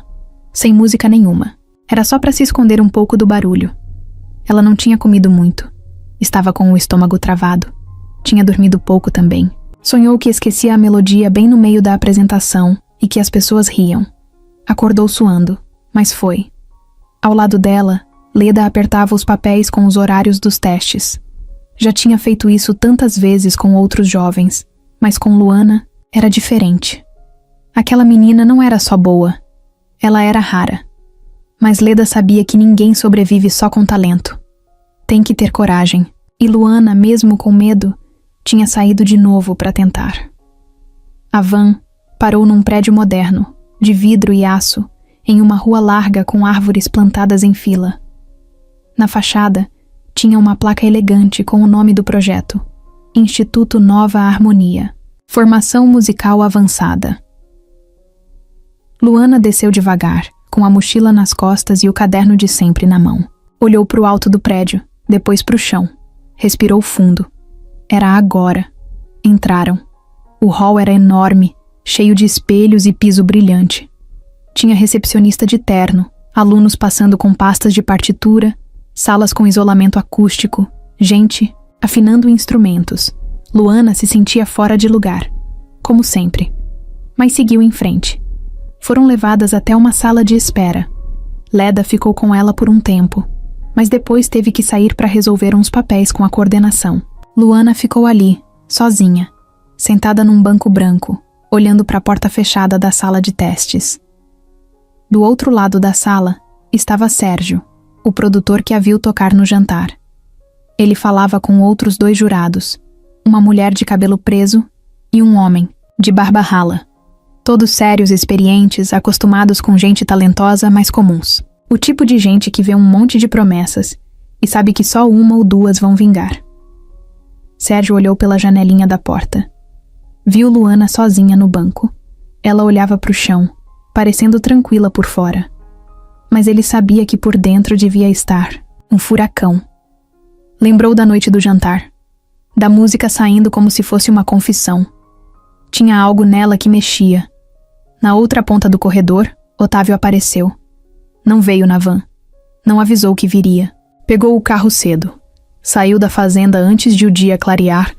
sem música nenhuma. Era só para se esconder um pouco do barulho. Ela não tinha comido muito. Estava com o estômago travado. Tinha dormido pouco também. Sonhou que esquecia a melodia bem no meio da apresentação e que as pessoas riam. Acordou suando, mas foi. Ao lado dela, Leda apertava os papéis com os horários dos testes. Já tinha feito isso tantas vezes com outros jovens, mas com Luana era diferente. Aquela menina não era só boa, ela era rara. Mas Leda sabia que ninguém sobrevive só com talento. Tem que ter coragem, e Luana, mesmo com medo, tinha saído de novo para tentar. A van parou num prédio moderno, de vidro e aço, em uma rua larga com árvores plantadas em fila. Na fachada, tinha uma placa elegante com o nome do projeto: Instituto Nova Harmonia, Formação Musical Avançada. Luana desceu devagar, com a mochila nas costas e o caderno de sempre na mão. Olhou para o alto do prédio, depois para o chão. Respirou fundo. Era agora. Entraram. O hall era enorme, cheio de espelhos e piso brilhante. Tinha recepcionista de terno, alunos passando com pastas de partitura, salas com isolamento acústico, gente afinando instrumentos. Luana se sentia fora de lugar, como sempre, mas seguiu em frente. Foram levadas até uma sala de espera. Leda ficou com ela por um tempo, mas depois teve que sair para resolver uns papéis com a coordenação. Luana ficou ali, sozinha, sentada num banco branco, olhando para a porta fechada da sala de testes. Do outro lado da sala estava Sérgio, o produtor que a viu tocar no jantar. Ele falava com outros 2 jurados, uma mulher de cabelo preso e um homem, de barba rala. Todos sérios, experientes, acostumados com gente talentosa, mas comuns. O tipo de gente que vê um monte de promessas e sabe que só uma ou 2 vão vingar. Sérgio olhou pela janelinha da porta. Viu Luana sozinha no banco. Ela olhava para o chão, parecendo tranquila por fora. Mas ele sabia que por dentro devia estar um furacão. Lembrou da noite do jantar, da música saindo como se fosse uma confissão. Tinha algo nela que mexia. Na outra ponta do corredor, Otávio apareceu. Não veio na van. Não avisou que viria. Pegou o carro cedo. Saiu da fazenda antes de o dia clarear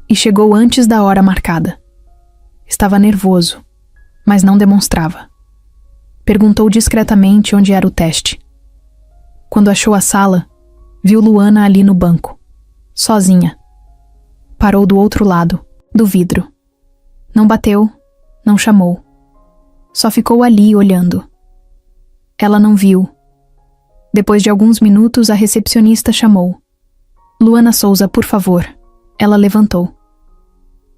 e chegou antes da hora marcada. Estava nervoso, mas não demonstrava. Perguntou discretamente onde era o teste. Quando achou a sala, viu Luana ali no banco, sozinha. Parou do outro lado, do vidro. Não bateu, não chamou. Só ficou ali olhando. Ela não viu. Depois de alguns minutos, a recepcionista chamou. Luana Souza, por favor. Ela levantou.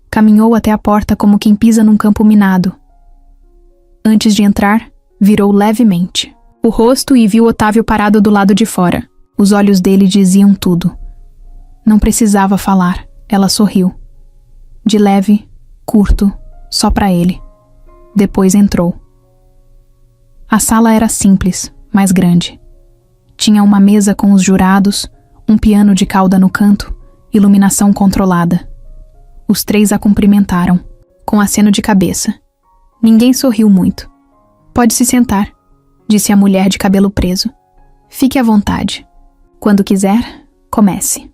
Caminhou até a porta como quem pisa num campo minado. Antes de entrar, virou levemente o rosto e viu Otávio parado do lado de fora. Os olhos dele diziam tudo. Não precisava falar, ela sorriu. De leve, curto, só para ele. Depois entrou. A sala era simples, mas grande. Tinha uma mesa com os jurados, um piano de cauda no canto, iluminação controlada. Os 3 a cumprimentaram, com aceno de cabeça. Ninguém sorriu muito. Pode se sentar, disse a mulher de cabelo preso. Fique à vontade. Quando quiser, Comece.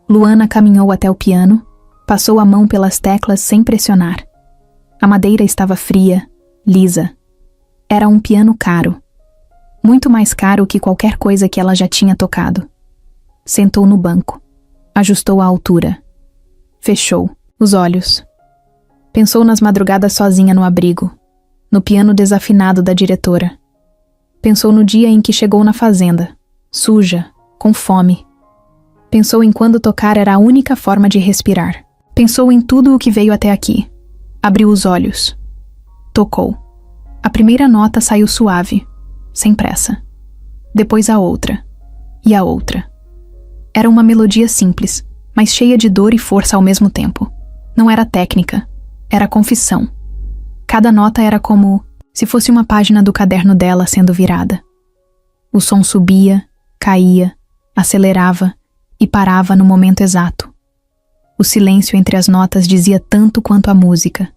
Luana caminhou até o piano, passou a mão pelas teclas sem pressionar. A madeira estava fria, lisa. Era um piano caro. Muito mais caro que qualquer coisa que ela já tinha tocado. Sentou no banco. Ajustou a altura. Fechou os olhos. Pensou nas madrugadas sozinha no abrigo, no piano desafinado da diretora. Pensou no dia em que chegou na fazenda, suja, com fome. Pensou em quando tocar era a única forma de respirar. Pensou em tudo o que veio até aqui. Abriu os olhos. Tocou. A primeira nota saiu suave, sem pressa. Depois a outra. E a outra. Era uma melodia simples, mas cheia de dor e força ao mesmo tempo. Não era técnica. Era confissão. Cada nota era como se fosse uma página do caderno dela sendo virada. O som subia, caía, acelerava e parava no momento exato. O silêncio entre as notas dizia tanto quanto a música.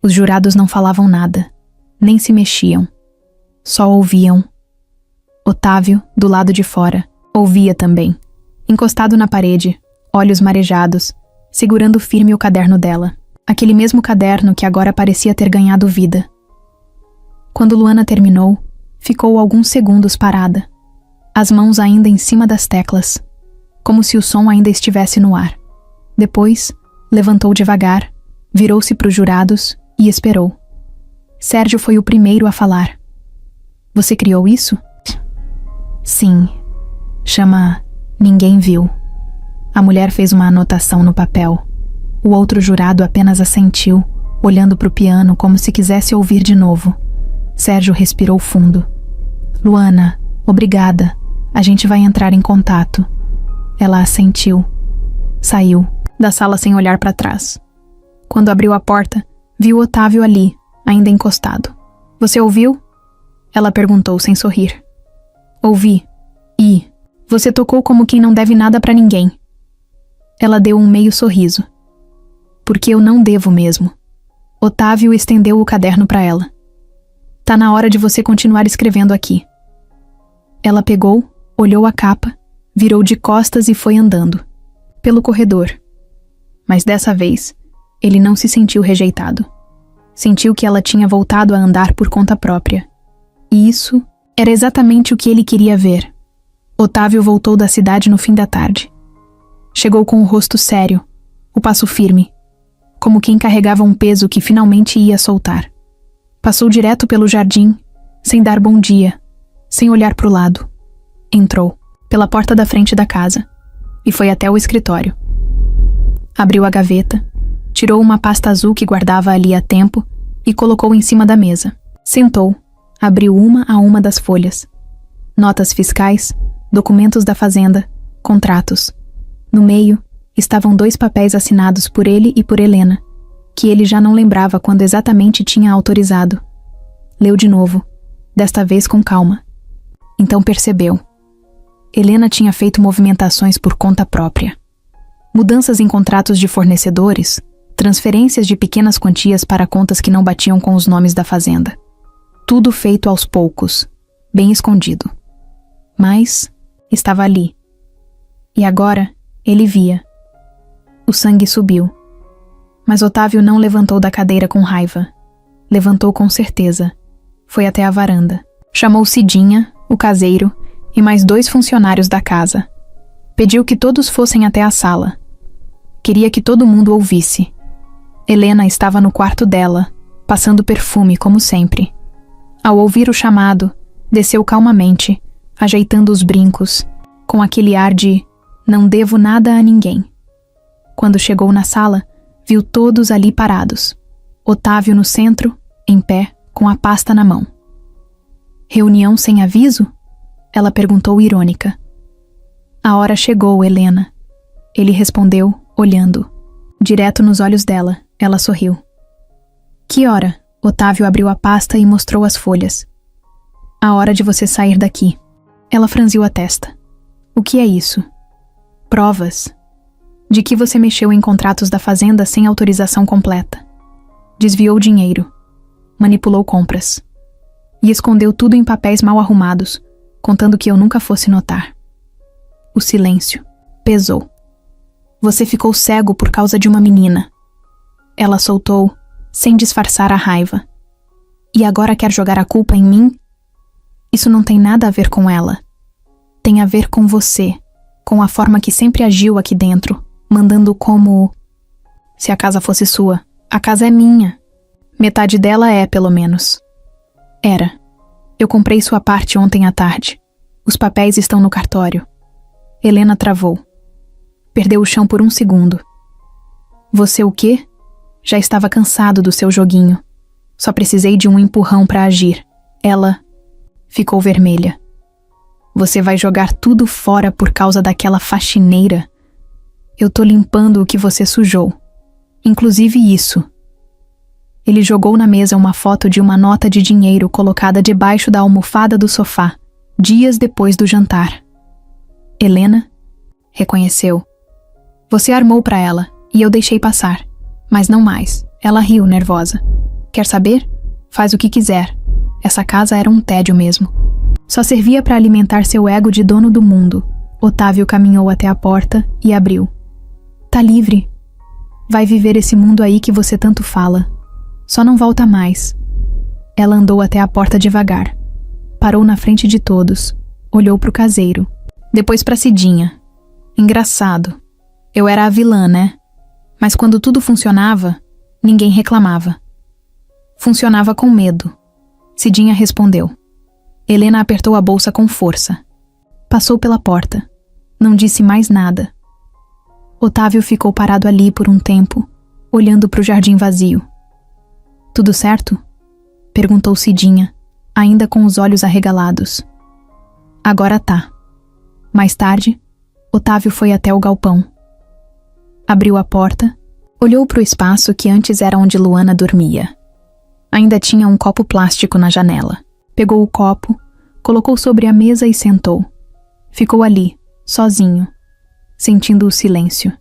Os jurados não falavam nada, nem se mexiam. Só ouviam. Otávio, do lado de fora, ouvia também. Encostado na parede, olhos marejados, segurando firme o caderno dela. Aquele mesmo caderno que agora parecia ter ganhado vida. Quando Luana terminou, ficou alguns segundos parada, as mãos ainda em cima das teclas, como se o som ainda estivesse no ar. Depois, levantou devagar, virou-se para os jurados e esperou. Sérgio foi o primeiro a falar. Você criou isso? Sim. Chama Ninguém Viu. A mulher fez uma anotação no papel. O outro jurado apenas assentiu, olhando para o piano como se quisesse ouvir de novo. Sérgio respirou fundo. Luana, obrigada. A gente vai entrar em contato. Ela assentiu. Saiu da sala sem olhar para trás. Quando abriu a porta, viu Otávio ali, ainda encostado. Você ouviu? Ela perguntou sem sorrir. Ouvi. E você tocou como quem não deve nada para ninguém. Ela deu um meio sorriso. Porque eu não devo mesmo. Otávio estendeu o caderno para ela. Tá na hora de você continuar escrevendo aqui. Ela pegou, olhou a capa, virou de costas e foi andando. Pelo corredor. Mas dessa vez, ele não se sentiu rejeitado. Sentiu que ela tinha voltado a andar por conta própria. E isso era exatamente o que ele queria ver. Otávio voltou da cidade no fim da tarde. Chegou com o rosto sério, o passo firme, como quem carregava um peso que finalmente ia soltar. Passou direto pelo jardim, sem dar bom dia, sem olhar para o lado. Entrou, pela porta da frente da casa, e foi até o escritório. Abriu a gaveta, tirou uma pasta azul que guardava ali há tempo e colocou em cima da mesa. Sentou, abriu uma a uma das folhas. Notas fiscais, documentos da fazenda, contratos. No meio, estavam 2 papéis assinados por ele e por Helena, que ele já não lembrava quando exatamente tinha autorizado. Leu de novo, desta vez com calma. Então percebeu. Helena tinha feito movimentações por conta própria. Mudanças em contratos de fornecedores, transferências de pequenas quantias para contas que não batiam com os nomes da fazenda. Tudo feito aos poucos, bem escondido. Mas estava ali. E agora ele via. O sangue subiu. Mas Otávio não levantou da cadeira com raiva. Levantou com certeza. Foi até a varanda. Chamou Cidinha, o caseiro, e mais 2 funcionários da casa. Pediu que todos fossem até a sala. Queria que todo mundo ouvisse. Helena estava no quarto dela, passando perfume como sempre. Ao ouvir o chamado, desceu calmamente, ajeitando os brincos, com aquele ar de não devo nada a ninguém. Quando chegou na sala, viu todos ali parados. Otávio no centro, em pé, com a pasta na mão. Reunião sem aviso? Ela perguntou irônica. A hora chegou, Helena. Ele respondeu, olhando. Direto nos olhos dela, ela sorriu. Que hora? Otávio abriu a pasta e mostrou as folhas. A hora de você sair daqui. Ela franziu a testa. O que é isso? Provas. De que você mexeu em contratos da fazenda sem autorização completa. Desviou dinheiro. Manipulou compras. E escondeu tudo em papéis mal arrumados, contando que eu nunca fosse notar. O silêncio pesou. Você ficou cego por causa de uma menina. Ela soltou, sem disfarçar a raiva. E agora quer jogar a culpa em mim? Isso não tem nada a ver com ela. Tem a ver com você, com a forma que sempre agiu aqui dentro, mandando como... Se a casa fosse sua, a casa é minha. Metade dela é, pelo menos. Era. Eu comprei sua parte ontem à tarde. Os papéis estão no cartório. Helena travou. Perdeu o chão por um segundo. Você o quê? Já estava cansado do seu joguinho. Só precisei de um empurrão para agir. Ela ficou vermelha. Você vai jogar tudo fora por causa daquela faxineira? Eu tô limpando o que você sujou. Inclusive isso. Ele jogou na mesa uma foto de uma nota de dinheiro colocada debaixo da almofada do sofá, dias depois do jantar. Helena reconheceu. Você armou para ela, e eu deixei passar. Mas não mais. Ela riu, nervosa. Quer saber? Faz o que quiser. Essa casa era um tédio mesmo. Só servia para alimentar seu ego de dono do mundo. Otávio caminhou até a porta e abriu. Tá livre. Vai viver esse mundo aí que você tanto fala. Só não volta mais. Ela andou até a porta devagar. Parou na frente de todos. Olhou pro caseiro. Depois pra Cidinha. Engraçado. Eu era a vilã, né? Mas quando tudo funcionava, ninguém reclamava. Funcionava com medo. Cidinha respondeu. Helena apertou a bolsa com força. Passou pela porta. Não disse mais nada. Otávio ficou parado ali por um tempo, olhando para o jardim vazio. Tudo certo? Perguntou Cidinha, ainda com os olhos arregalados. Agora tá. Mais tarde, Otávio foi até o galpão. Abriu a porta, olhou para o espaço que antes era onde Luana dormia. Ainda tinha um copo plástico na janela. Pegou o copo, colocou sobre a mesa e sentou. Ficou ali, sozinho, sentindo o silêncio.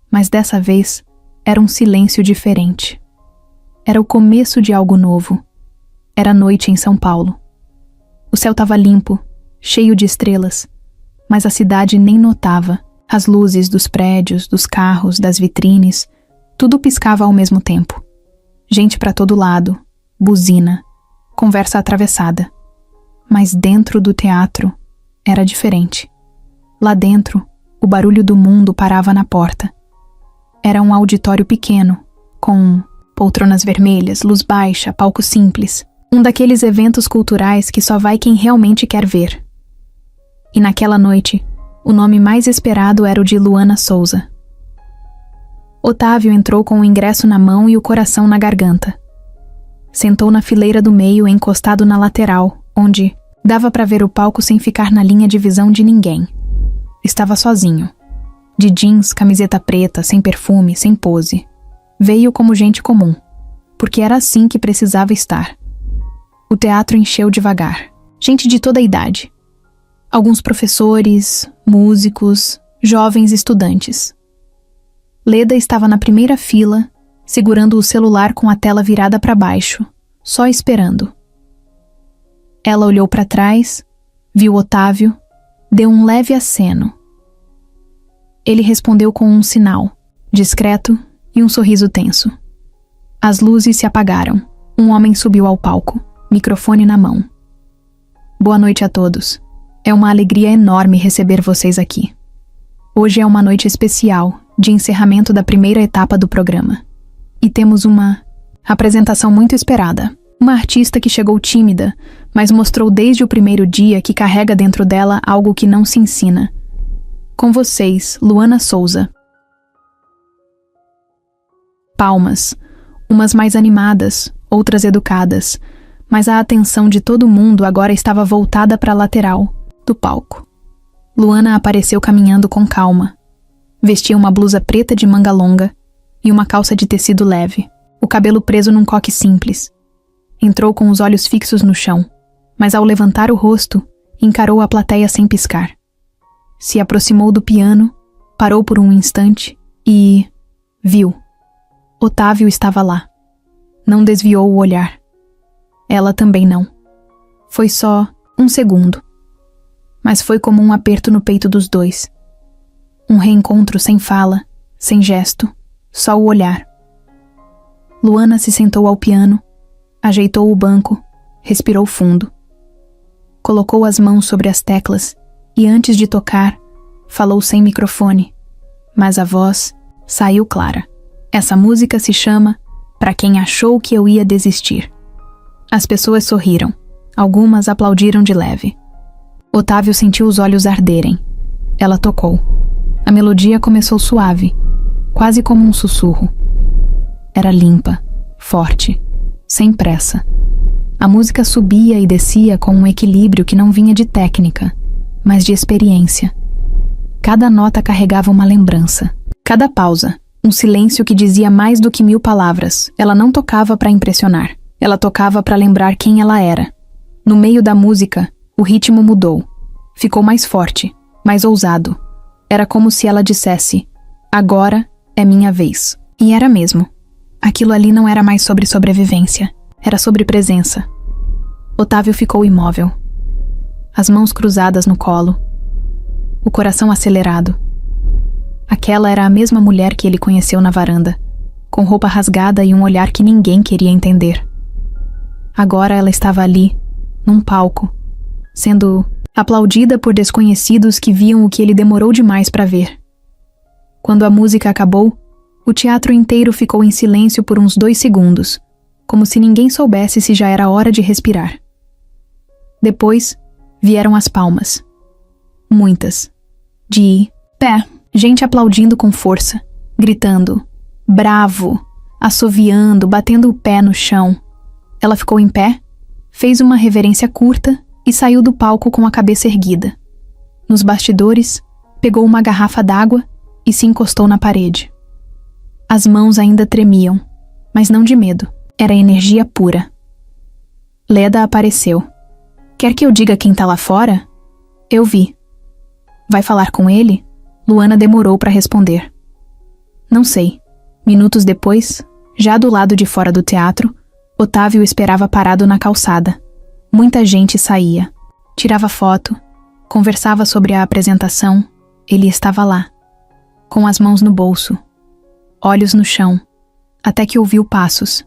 Mas dessa vez, era um silêncio diferente. Era o começo de algo novo. Era noite em São Paulo. O céu estava limpo, cheio de estrelas, mas a cidade nem notava. As luzes dos prédios, dos carros, das vitrines, tudo piscava ao mesmo tempo. Gente para todo lado, buzina, conversa atravessada. Mas dentro do teatro era diferente. Lá dentro, o barulho do mundo parava na porta. Era um auditório pequeno, com poltronas vermelhas, luz baixa, palco simples. Um daqueles eventos culturais que só vai quem realmente quer ver. E naquela noite, o nome mais esperado era o de Luana Souza. Otávio entrou com o ingresso na mão e o coração na garganta. Sentou na fileira do meio, encostado na lateral, onde dava para ver o palco sem ficar na linha de visão de ninguém. Estava sozinho. De jeans, camiseta preta, sem perfume, sem pose. Veio como gente comum, porque era assim que precisava estar. O teatro encheu devagar. Gente de toda a idade. Alguns professores, músicos, jovens estudantes. Leda estava na primeira fila, segurando o celular com a tela virada para baixo, só esperando. Ela olhou para trás, viu Otávio, deu um leve aceno. Ele respondeu com um sinal, discreto e um sorriso tenso. As luzes se apagaram. Um homem subiu ao palco, microfone na mão. Boa noite a todos. É uma alegria enorme receber vocês aqui. Hoje é uma noite especial, de encerramento da primeira etapa do programa. E temos uma apresentação muito esperada. Uma artista que chegou tímida, mas mostrou desde o primeiro dia que carrega dentro dela algo que não se ensina. Com vocês, Luana Souza. Palmas, umas mais animadas, outras educadas, mas a atenção de todo mundo agora estava voltada para a lateral do palco. Luana apareceu caminhando com calma. Vestia uma blusa preta de manga longa e uma calça de tecido leve, o cabelo preso num coque simples. Entrou com os olhos fixos no chão, mas ao levantar o rosto, encarou a plateia sem piscar. Se aproximou do piano, parou por um instante e... viu. Otávio estava lá. Não desviou o olhar. Ela também não. Foi só um segundo. mas foi como um aperto no peito dos dois. Um reencontro sem fala, sem gesto, só o olhar. Luana se sentou ao piano, ajeitou o banco, respirou fundo. Colocou as mãos sobre as teclas e, antes de tocar, falou sem microfone, mas a voz saiu clara. Essa música se chama Pra Quem Achou Que Eu Ia Desistir. As pessoas sorriram. Algumas aplaudiram de leve. Otávio sentiu os olhos arderem. Ela tocou. A melodia começou suave, quase como um sussurro. Era limpa, forte, sem pressa. A música subia e descia com um equilíbrio que não vinha de técnica, mas de experiência. Cada nota carregava uma lembrança. Cada pausa, um silêncio que dizia mais do que 1000 palavras. Ela não tocava para impressionar. Ela tocava para lembrar quem ela era. No meio da música, o ritmo mudou. Ficou mais forte, mais ousado. Era como se ela dissesse: agora é minha vez. E era mesmo. Aquilo ali não era mais sobre sobrevivência. Era sobre presença. Otávio ficou imóvel. As mãos cruzadas no colo. O coração acelerado. Aquela era a mesma mulher que ele conheceu na varanda, com roupa rasgada e um olhar que ninguém queria entender. Agora ela estava ali, num palco, sendo aplaudida por desconhecidos que viam o que ele demorou demais para ver. Quando a música acabou, o teatro inteiro ficou em silêncio por uns 2 segundos, como se ninguém soubesse se já era hora de respirar. Depois, vieram as palmas. Muitas. De pé, gente aplaudindo com força, gritando, bravo, assoviando, batendo o pé no chão. Ela ficou em pé, fez uma reverência curta e saiu do palco com a cabeça erguida. Nos bastidores, pegou uma garrafa d'água e se encostou na parede. As mãos ainda tremiam, mas não de medo. Era energia pura. Leda apareceu. Quer que eu diga quem tá lá fora? Eu vi. Vai falar com ele? Luana demorou para responder. Não sei. Minutos depois, já do lado de fora do teatro, Otávio esperava parado na calçada. Muita gente saía. Tirava foto. Conversava sobre a apresentação. Ele estava lá, com as mãos no bolso, olhos no chão, até que ouviu passos.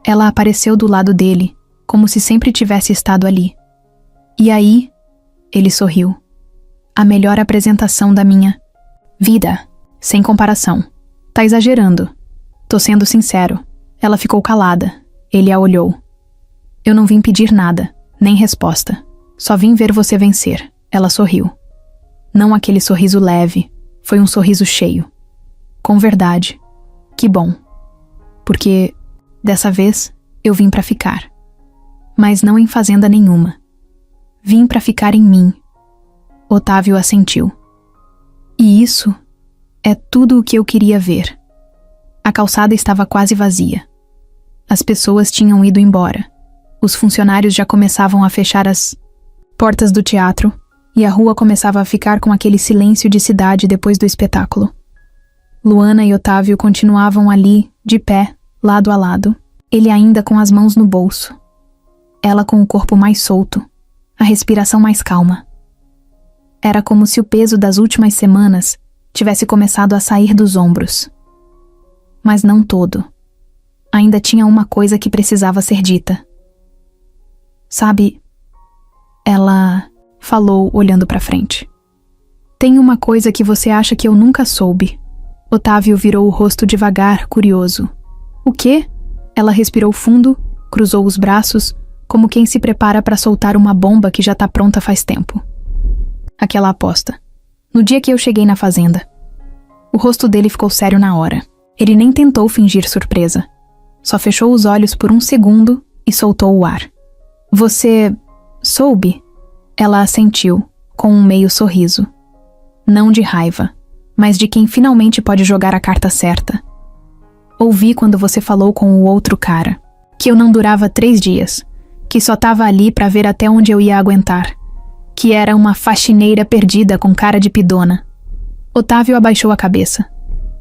Ela apareceu do lado dele, como se sempre tivesse estado ali. E aí, ele sorriu. A melhor apresentação da minha vida, sem comparação. Tá exagerando. Tô sendo sincero. Ela ficou calada. Ele a olhou. Eu não vim pedir nada, nem resposta. Só vim ver você vencer. Ela sorriu. Não aquele sorriso leve, foi um sorriso cheio. Com verdade. Que bom. Porque, dessa vez, eu vim pra ficar. Mas não em fazenda nenhuma. Vim pra ficar em mim. Otávio assentiu. E isso é tudo o que eu queria ver. A calçada estava quase vazia. As pessoas tinham ido embora. Os funcionários já começavam a fechar as portas do teatro e a rua começava a ficar com aquele silêncio de cidade depois do espetáculo. Luana e Otávio continuavam ali, de pé, lado a lado, ele ainda com as mãos no bolso. Ela com o corpo mais solto, a respiração mais calma. Era como se o peso das últimas semanas tivesse começado a sair dos ombros. Mas não todo. Ainda tinha uma coisa que precisava ser dita. Sabe, ela falou olhando pra frente. Tem uma coisa que você acha que eu nunca soube. Otávio virou o rosto devagar, curioso. O quê? Ela respirou fundo, cruzou os braços, como quem se prepara para soltar uma bomba que já tá pronta faz tempo. Aquela aposta. No dia que eu cheguei na fazenda. O rosto dele ficou sério na hora. Ele nem tentou fingir surpresa. Só fechou os olhos por um segundo e soltou o ar. Você soube? Ela assentiu, com um meio sorriso. Não de raiva, mas de quem finalmente pode jogar a carta certa. Ouvi quando você falou com o outro cara, que eu não durava 3 dias, que só tava ali pra ver até onde eu ia aguentar, que era uma faxineira perdida com cara de pidona. Otávio abaixou a cabeça.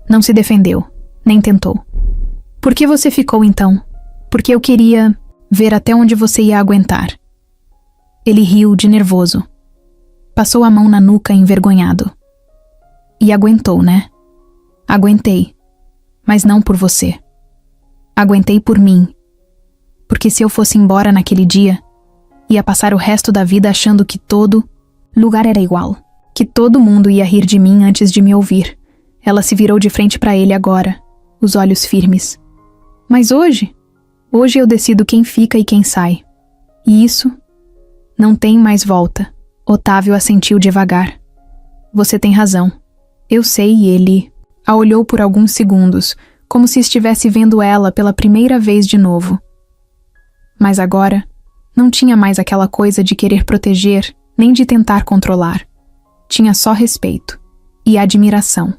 Não se defendeu, nem tentou. Por que você ficou então? Porque eu queria ver até onde você ia aguentar. Ele riu de nervoso. Passou a mão na nuca envergonhado. E aguentou, né? Aguentei. Mas não por você. Aguentei por mim. Porque se eu fosse embora naquele dia, ia passar o resto da vida achando que todo lugar era igual. Que todo mundo ia rir de mim antes de me ouvir. Ela se virou de frente para ele agora, os olhos firmes. Mas hoje eu decido quem fica e quem sai. E isso não tem mais volta. Otávio assentiu devagar. Você tem razão. Eu sei, e ele a olhou por alguns segundos, como se estivesse vendo ela pela primeira vez de novo. Mas agora, não tinha mais aquela coisa de querer proteger, nem de tentar controlar. Tinha só respeito e admiração.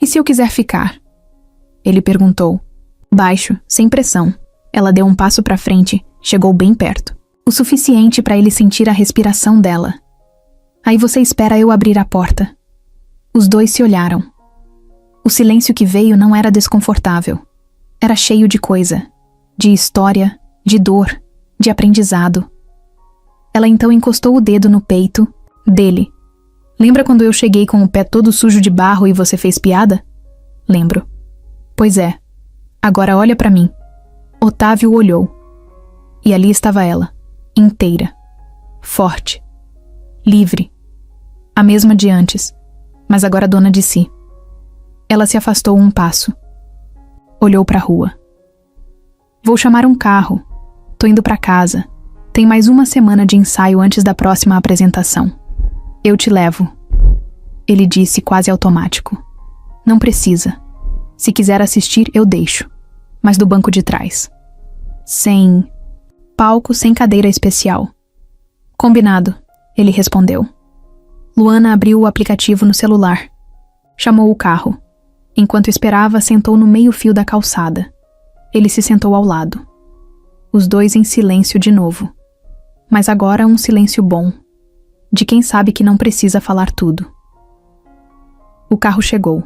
E se eu quiser ficar? Ele perguntou. Baixo, sem pressão. Ela deu um passo para frente, chegou bem perto. O suficiente para ele sentir a respiração dela. Aí você espera eu abrir a porta. Os dois se olharam. O silêncio que veio não era desconfortável. Era cheio de coisa. De história, de dor, de aprendizado. Ela então encostou o dedo no peito dele. Lembra quando eu cheguei com o pé todo sujo de barro e você fez piada? Lembro. Pois é. Agora olha pra mim. Otávio olhou. E ali estava ela, inteira, forte, livre, a mesma de antes, mas agora dona de si. Ela se afastou um passo. Olhou pra rua. Vou chamar um carro. Tô indo pra casa. Tem mais uma semana de ensaio antes da próxima apresentação. Eu te levo. Ele disse quase automático. Não precisa. Se quiser assistir, eu deixo. Mas do banco de trás. Sem palco, sem cadeira especial. Combinado, ele respondeu. Luana abriu o aplicativo no celular. Chamou o carro. Enquanto esperava, sentou no meio-fio da calçada. Ele se sentou ao lado. Os dois em silêncio de novo. Mas agora um silêncio bom. De quem sabe que não precisa falar tudo. O carro chegou.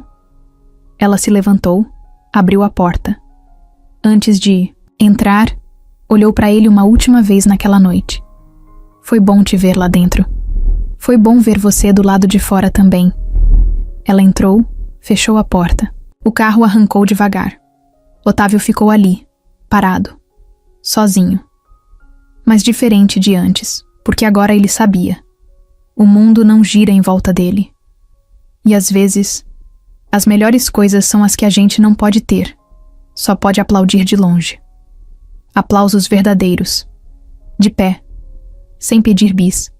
Ela se levantou, abriu a porta. Antes de entrar, olhou para ele uma última vez naquela noite. Foi bom te ver lá dentro. Foi bom ver você do lado de fora também. Ela entrou, fechou a porta. O carro arrancou devagar. Otávio ficou ali, parado, sozinho. Mas diferente de antes, porque agora ele sabia. O mundo não gira em volta dele. E às vezes, as melhores coisas são as que a gente não pode ter. Só pode aplaudir de longe. Aplausos verdadeiros. De pé. Sem pedir bis.